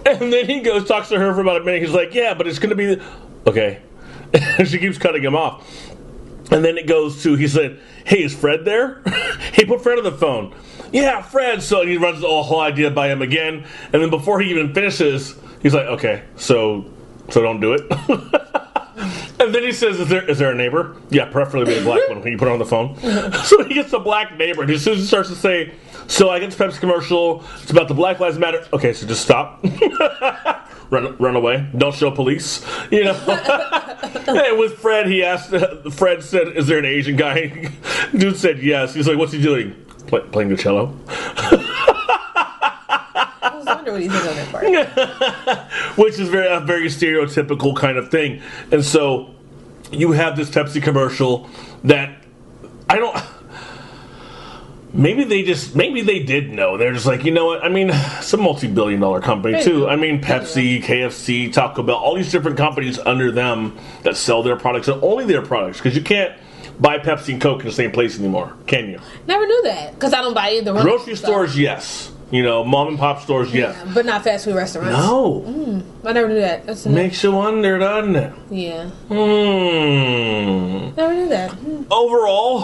[SPEAKER 1] And then he talks to her for about a minute. He's like, yeah, but it's gonna be okay. And she keeps cutting him off. And then it goes to, he said, hey, is Fred there? Hey, put Fred on the phone. Yeah, Fred. So he runs the whole idea by him again. And then before he even finishes, he's like, okay, so don't do it. And then he says, is there a neighbor? Yeah, preferably a black one when you put it on the phone. So he gets a black neighbor. And as soon as he starts to say, so I get the Pepsi commercial, it's about the Black Lives Matter. Okay, so just stop. Run away. Don't show police. And with Fred, Fred said, is there an Asian guy? Dude said yes. He's like, what's he doing? Playing the cello.
[SPEAKER 2] I was wondering what he did on that part.
[SPEAKER 1] Which is a very stereotypical kind of thing. And so you have this Pepsi commercial that maybe they did know. They're just like, you know what? I mean, it's a multi-billion-dollar company too. I mean, Pepsi, KFC, Taco Bell, all these different companies under them that sell their products, and only their products, because you can't buy Pepsi and Coke in the same place anymore, can you?
[SPEAKER 2] Never knew that, because I don't buy either one.
[SPEAKER 1] Grocery stores, yes. Mom and pop stores, yes.
[SPEAKER 2] Yeah, but not fast food restaurants.
[SPEAKER 1] No.
[SPEAKER 2] I never knew that.
[SPEAKER 1] Makes you wonder, doesn't it?
[SPEAKER 2] Yeah. Never knew that.
[SPEAKER 1] Overall,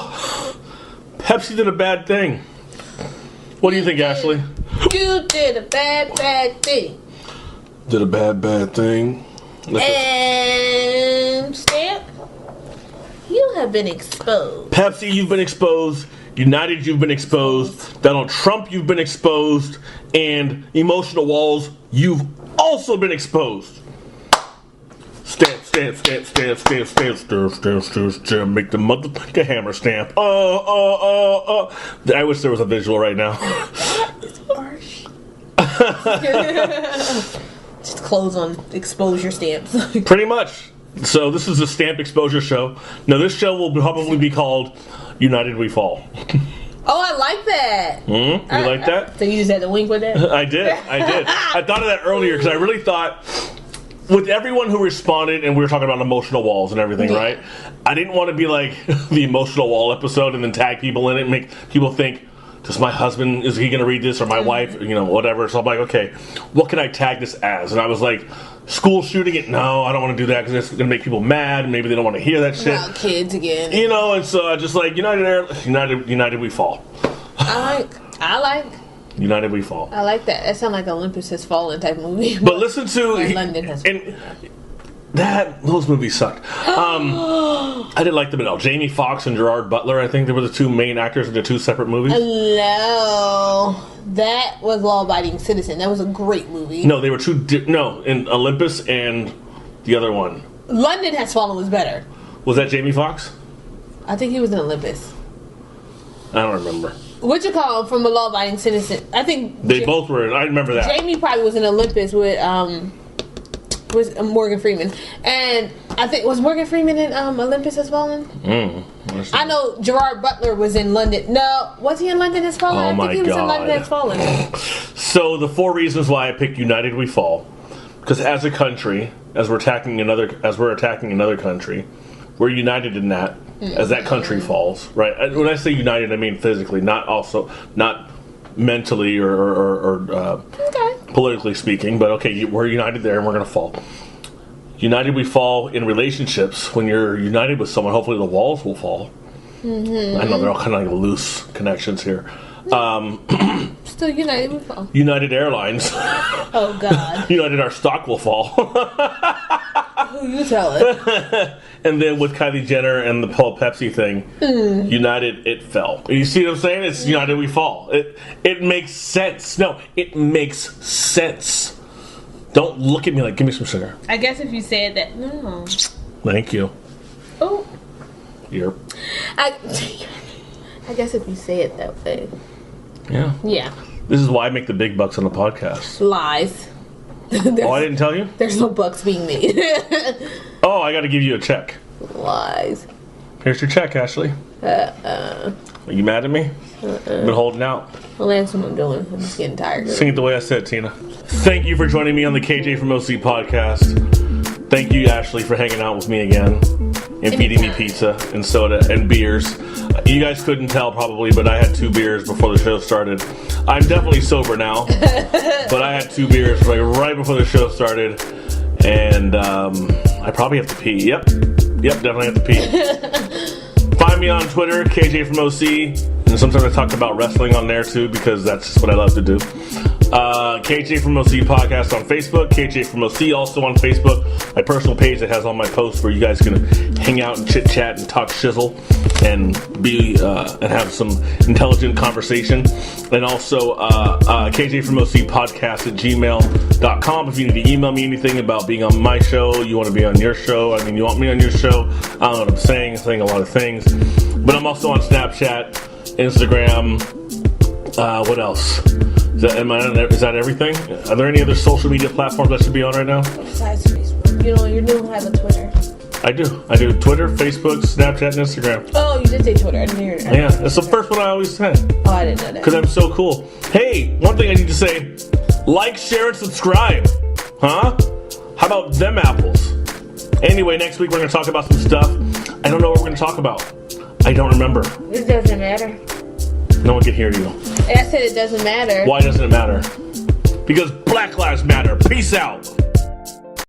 [SPEAKER 1] Pepsi did a bad thing. What do you think, Ashley?
[SPEAKER 2] You did a bad thing.
[SPEAKER 1] Did a bad thing.
[SPEAKER 2] And Stamp, you have been exposed.
[SPEAKER 1] Pepsi, you've been exposed. United, you've been exposed. Donald Trump, you've been exposed. And emotional walls, you've also been exposed. Stamp. Make the motherfucking hammer stamp. I wish there was a visual right now.
[SPEAKER 2] It's harsh. Just close on exposure stamps.
[SPEAKER 1] Pretty much. So this is a stamp exposure show. Now this show will probably be called United We Fall.
[SPEAKER 2] Oh, I like that.
[SPEAKER 1] You like that?
[SPEAKER 2] So you just had to wink with that?
[SPEAKER 1] I did. I thought of that earlier because I really thought, with everyone who responded, and we were talking about emotional walls and everything, right? I didn't want to be like the emotional wall episode and then tag people in it and make people think, does my husband, is he going to read this, or my wife, whatever. So I'm like, okay, what can I tag this as? And I was like, school shooting it? No, I don't want to do that because it's going to make people mad. Maybe they don't want to hear that shit.
[SPEAKER 2] About kids again.
[SPEAKER 1] And so I just like, United we fall.
[SPEAKER 2] I like.
[SPEAKER 1] United we fall.
[SPEAKER 2] I like that. That sounds like Olympus Has Fallen type movie.
[SPEAKER 1] But listen to...
[SPEAKER 2] London Has Fallen.
[SPEAKER 1] Those movies sucked. I didn't like them at all. Jamie Foxx and Gerard Butler, I think they were the two main actors in the two separate movies.
[SPEAKER 2] No, that was Law Abiding Citizen. That was a great movie.
[SPEAKER 1] No, they were two. In Olympus and the other one.
[SPEAKER 2] London Has Fallen was better.
[SPEAKER 1] Was that Jamie Foxx?
[SPEAKER 2] I think he was in Olympus.
[SPEAKER 1] I don't remember.
[SPEAKER 2] What you call from a Law Abiding Citizen? I think
[SPEAKER 1] they both were. I remember that.
[SPEAKER 2] Jamie probably was in Olympus with Morgan Freeman, and I think was Morgan Freeman in Olympus Has Fallen. I know Gerard Butler was in London. No, was he in London Has Fallen?
[SPEAKER 1] Oh,
[SPEAKER 2] I think he was in London Has Fallen.
[SPEAKER 1] So the 4 reasons why I picked United We Fall, because as a country, as we're attacking another country, we're united in that. As that country falls, right? When I say united, I mean physically, not mentally or politically speaking. But okay, we're united there, and we're going to fall. United we fall in relationships. When you're united with someone, hopefully the walls will fall. I know they're all kind of like loose connections here.
[SPEAKER 2] Still United we fall.
[SPEAKER 1] United Airlines.
[SPEAKER 2] Oh God.
[SPEAKER 1] United our stock will fall.
[SPEAKER 2] Who you telling?
[SPEAKER 1] And then with Kylie Jenner and the Paul Pepsi thing, United it fell. You see what I'm saying? It's United we fall. It makes sense. No, it makes sense. Don't look at me like, give me some sugar.
[SPEAKER 2] I guess if you said that, no.
[SPEAKER 1] Thank you.
[SPEAKER 2] Oh.
[SPEAKER 1] Yep.
[SPEAKER 2] I guess if you say it that way.
[SPEAKER 1] Yeah.
[SPEAKER 2] Yeah.
[SPEAKER 1] This is why I make the big bucks on the podcast.
[SPEAKER 2] Lies.
[SPEAKER 1] Oh, I didn't tell you?
[SPEAKER 2] There's no bucks being made.
[SPEAKER 1] Oh, I got to give you a check.
[SPEAKER 2] Lies.
[SPEAKER 1] Here's your check, Ashley. Are you mad at me? Been holding out.
[SPEAKER 2] Well, that's what I'm doing. I'm just getting tired.
[SPEAKER 1] Sing it the way I said, Tina. Thank you for joining me on the KJ from OC podcast. Thank you, Ashley, for hanging out with me again and feeding me pizza and soda and beers. You guys couldn't tell probably, but I had 2 beers before the show started. I'm definitely sober now, but I had 2 beers right before the show started, and I probably have to pee. Yep, definitely have to pee. Find me on Twitter, KJ from OC, and sometimes I talk about wrestling on there too, because that's just what I love to do. KJ from OC podcast on Facebook, KJ from OC also on Facebook, my personal page that has all my posts where you guys can hang out and chit chat and talk shizzle and be and have some intelligent conversation. And also KJ from OC podcast at gmail.com if you need to email me anything about being on my show, you want to be on your show, I mean you want me on your show, I don't know what I'm saying a lot of things. But I'm also on Snapchat, Instagram, what else? Is that everything? Are there any other social media platforms I should be on right now?
[SPEAKER 2] Besides Facebook. You don't have a Twitter.
[SPEAKER 1] I do Twitter, Facebook, Snapchat, and Instagram.
[SPEAKER 2] Oh, you did say Twitter. I didn't hear it.
[SPEAKER 1] Yeah, that's the first one I always say.
[SPEAKER 2] Oh, I didn't know that.
[SPEAKER 1] Because I'm so cool. Hey, one thing I need to say. Like, share, and subscribe. Huh? How about them apples? Anyway, next week we're going to talk about some stuff. I don't know what we're going to talk about. I don't remember.
[SPEAKER 2] It doesn't matter.
[SPEAKER 1] No one can hear you.
[SPEAKER 2] I said it doesn't matter.
[SPEAKER 1] Why doesn't it matter? Because Black Lives Matter. Peace out.